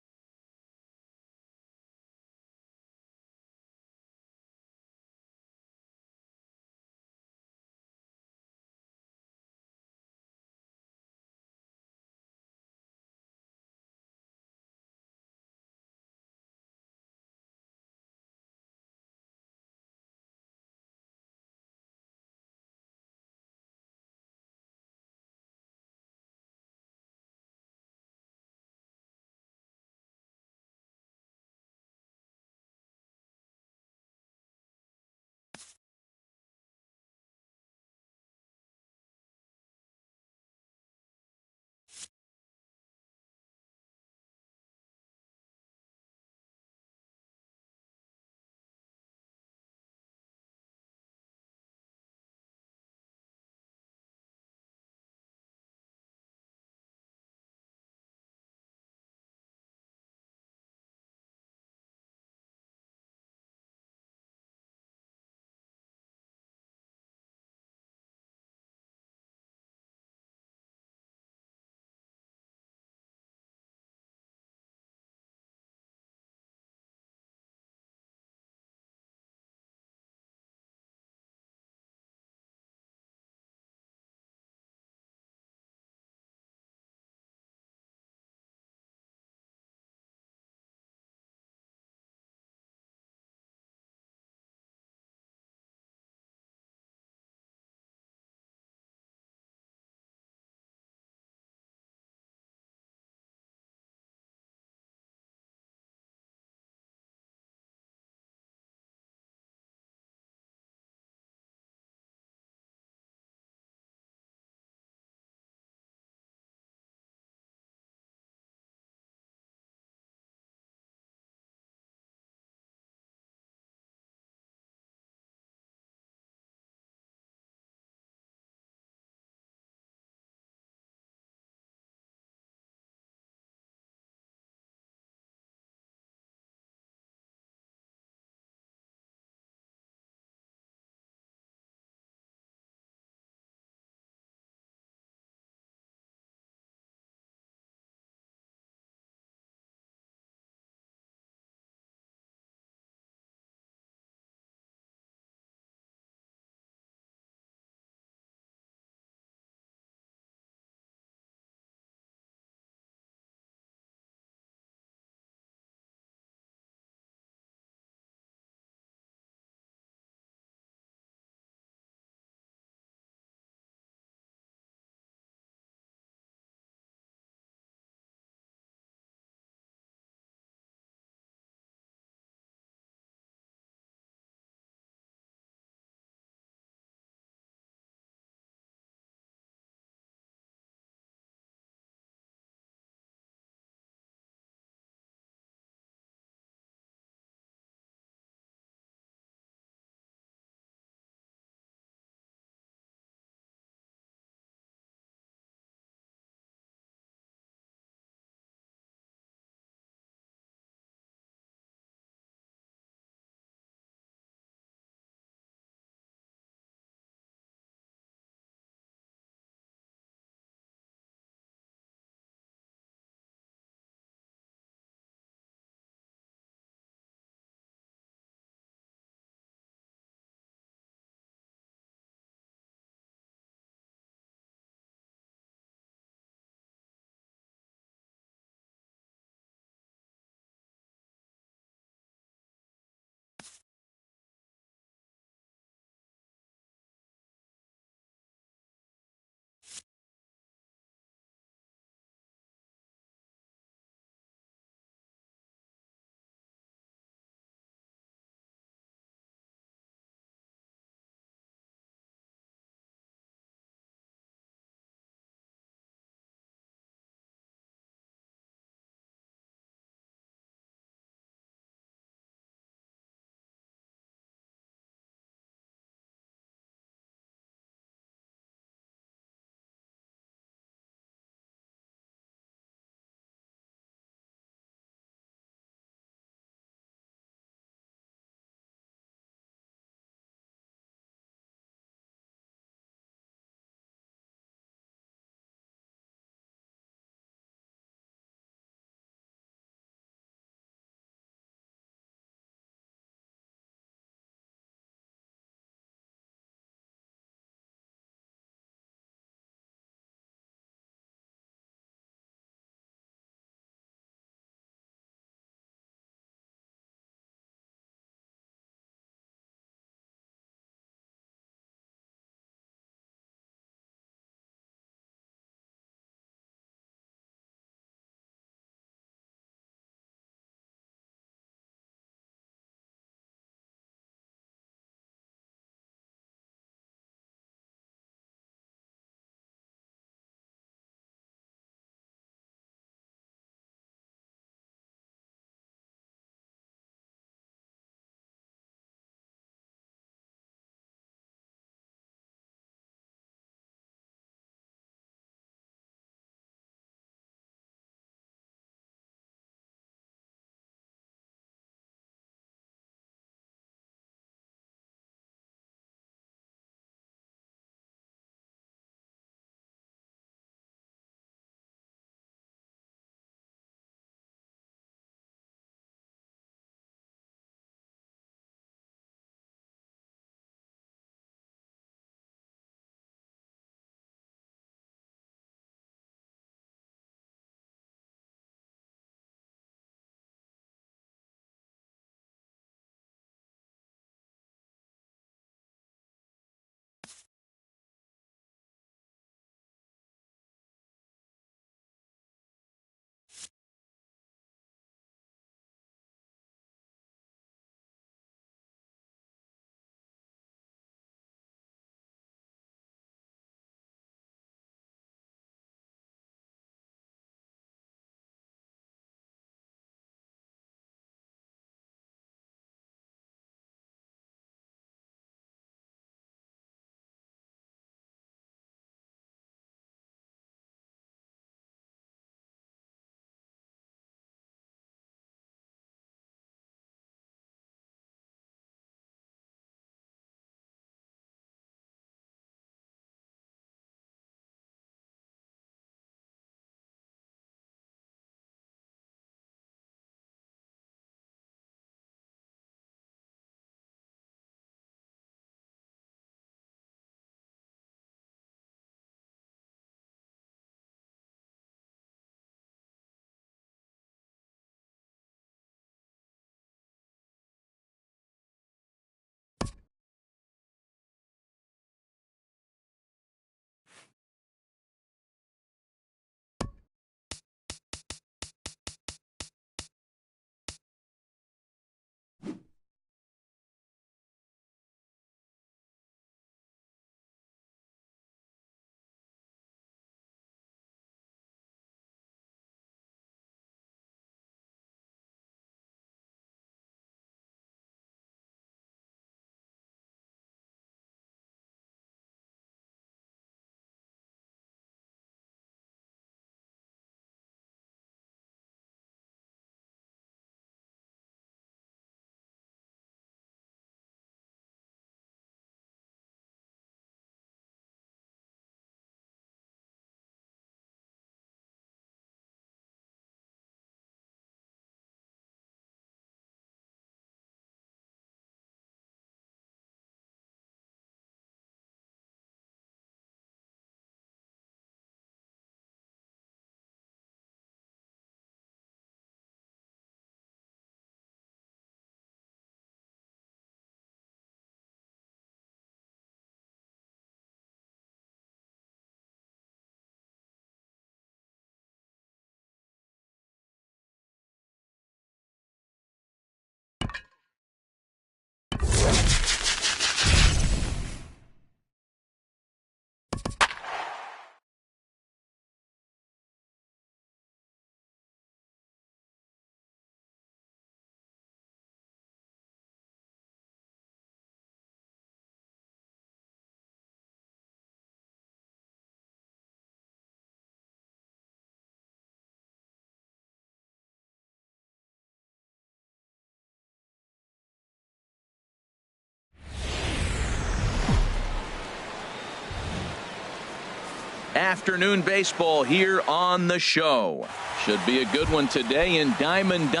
Afternoon baseball here on the show. Should be a good one today in Diamond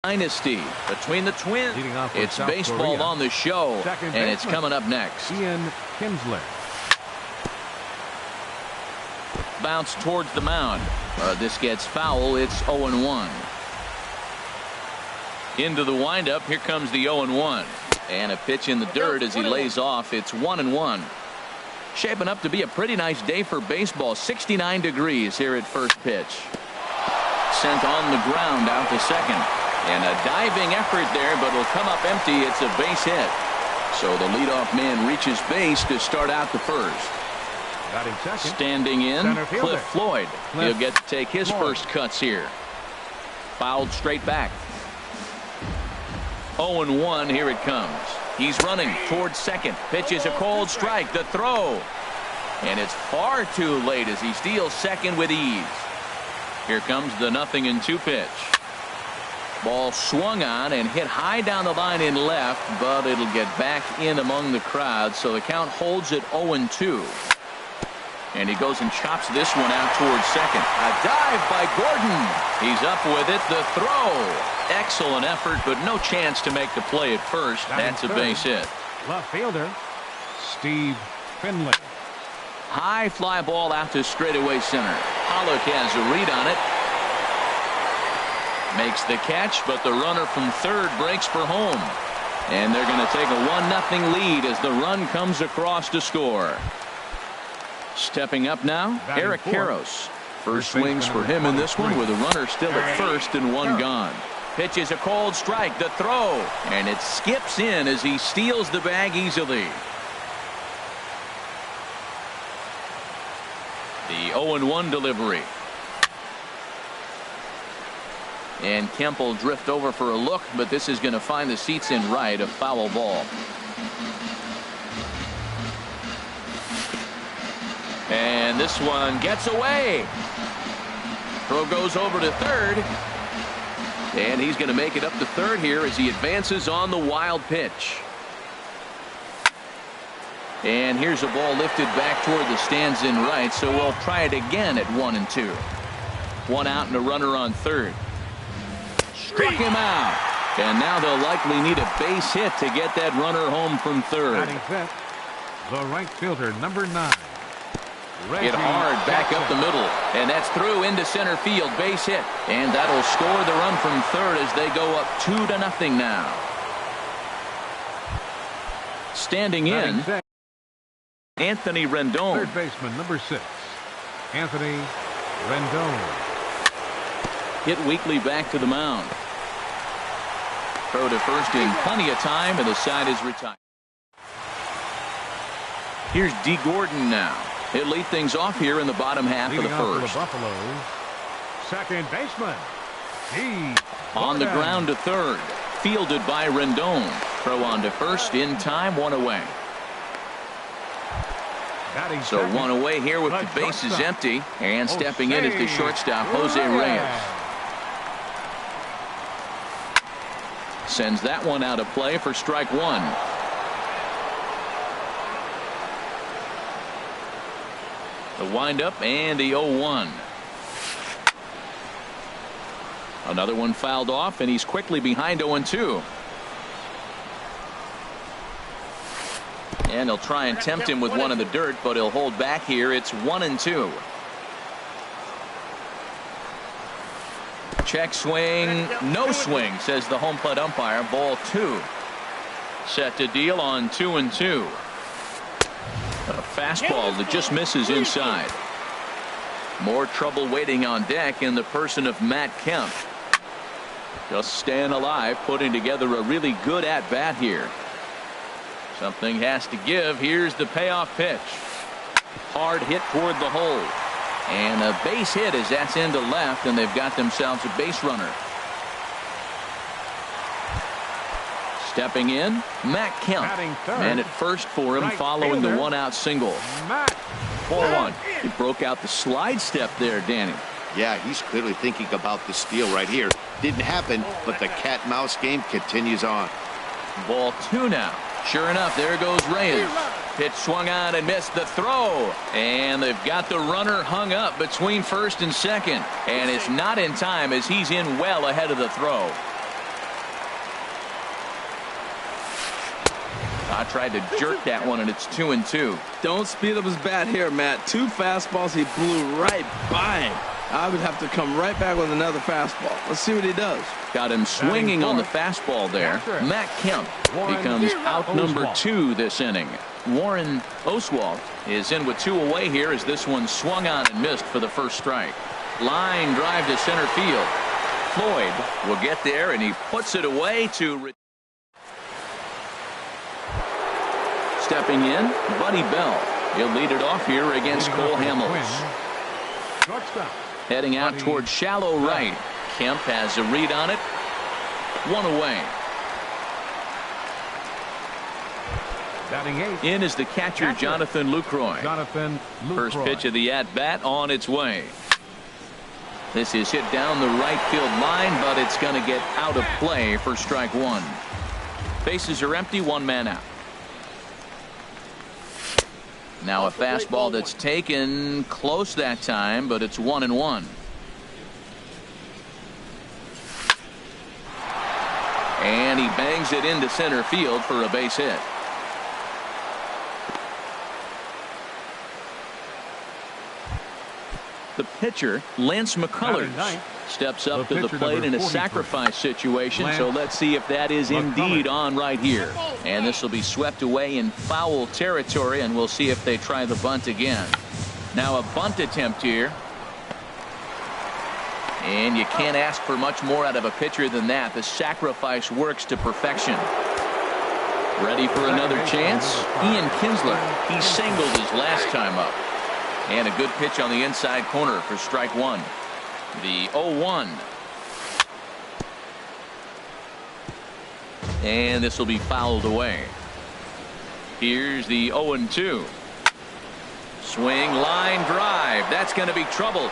Dynasty between the Twins. It's South baseball Korea. on the show, Second and it's baseman, coming up next. Ian Kinsler. Bounce towards the mound. This gets foul. It's 0-1. Into the windup. Here comes the 0-1. And a pitch in the dirt as he lays off. It's 1-1. Shaping up to be a pretty nice day for baseball. 69 degrees here at first pitch. Sent on the ground out to second. And a diving effort there, but it'll come up empty. It's a base hit. So the leadoff man reaches base to start out the first. Batting second. Standing in, Center fielder. Cliff Floyd. He'll get to take his first cuts here. Fouled straight back. 0-1. Here it comes. He's running towards second. Pitches a cold strike. The throw. And it's far too late as he steals second with ease. Here comes the 0-2 pitch. Ball swung on and hit high down the line in left, but it'll get back in among the crowd. So the count holds at 0-2. And he goes and chops this one out towards second. A dive by Gordon. He's up with it. The throw. Excellent effort, but no chance to make the play at first. That's a base hit. Left fielder, Steve Finley. High fly ball out to straightaway center. Pollock has a read on it. Makes the catch, but the runner from third breaks for home. And they're going to take a 1-0 lead as the run comes across to score. Stepping up now, Eric Karros. First swings for him in this one with a runner still at first and one gone. Pitches a cold strike. The throw. And it skips in as he steals the bag easily. The 0-1 delivery. And Kemp will drift over for a look, but this is going to find the seats in right. A foul ball. And this one gets away. Throw goes over to third. And he's going to make it up to third here as he advances on the wild pitch. And here's a ball lifted back toward the stands in right, so we'll try it again at 1-2. One out and a runner on third. Struck him out. And now they'll likely need a base hit to get that runner home from third. Batting fifth, the right fielder, number 9. Hit hard back up the middle, and that's through into center field. Base hit, and that'll score the run from third as they go up 2-0 now. Standing in, Anthony Rendon. Third baseman, number 6, Anthony Rendon. Hit weakly back to the mound. Throw to first in plenty of time, and the side is retired. Here's D. Gordon now. He'll lead things off here in the bottom half of the first. The Buffaloes, second baseman, D. On the ground to third. Fielded by Rendon. Throw on to first in time. One away. So one away here with the bases empty. And stepping in is the shortstop, Jose Reyes. Sends that one out of play for strike one. The windup and the 0-1. Another one fouled off, and he's quickly behind 0-2. And he'll try and tempt him with one in the dirt, but he'll hold back here. It's 1-2. Check swing, no swing, says the home plate umpire. Ball 2. Set to deal on 2-2. A fastball that just misses inside. More trouble waiting on deck in the person of Matt Kemp. Just staying alive, putting together a really good at-bat here. Something has to give. Here's the payoff pitch. Hard hit toward the hole. And a base hit as that's into left, and they've got themselves a base runner. Stepping in, Matt Kemp. Man at first for him following the one-out single. 4-1. He broke out the slide step there, Danny. Yeah, he's clearly thinking about the steal right here. Didn't happen, but the cat-mouse game continues on. Ball 2 now. Sure enough, there goes Reyes. Pitch swung on and missed the throw. And they've got the runner hung up between first and second. And it's not in time as he's in well ahead of the throw. I tried to jerk that one, and it's 2-2. Don't speed up his bat here, Matt. 2 fastballs. He blew right by him. I would have to come right back with another fastball. Let's see what he does. Got him swinging on the fastball there. Matt Kemp becomes out number 2 this inning. Warren Oswalt is in with 2 away here as this one swung on and missed for the first strike. Line drive to center field. Floyd will get there, and he puts it away to... Stepping in, Buddy Bell. He'll lead it off here against Cole Hamels. Heading out towards shallow right. Kemp has a read on it. 1 away. In is the catcher, Jonathan Lucroy. First pitch of the at-bat on its way. This is hit down the right field line, but it's going to get out of play for strike 1. Bases are empty, 1 man out. Now a fastball that's taken close that time, but it's 1-1. And he bangs it into center field for a base hit. The pitcher, Lance McCullers, steps up to the plate in a sacrifice situation, so let's see if that is indeed on right here. And this will be swept away in foul territory, and we'll see if they try the bunt again. Now a bunt attempt here. And you can't ask for much more out of a pitcher than that. The sacrifice works to perfection. Ready for another chance? Ian Kinsler. He singled his last time up. And a good pitch on the inside corner for strike 1. The 0-1. And this will be fouled away. Here's the 0-2. Swing, line drive. That's going to be trouble.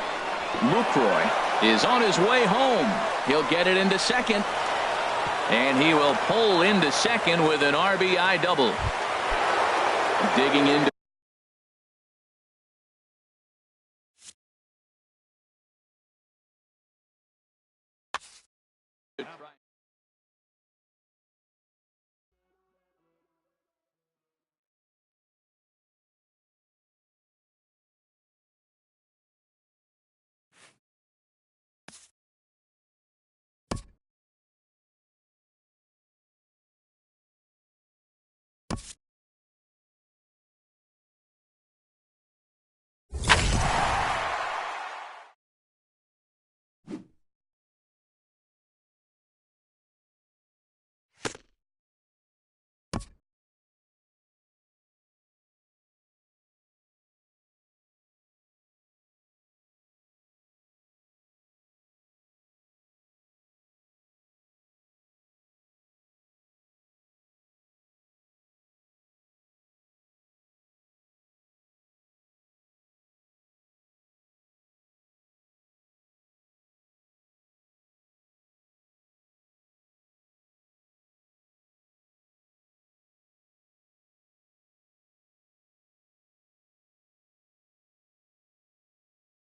Lucroy is on his way home. He'll get it into second. And he will pull into second with an RBI double. Digging in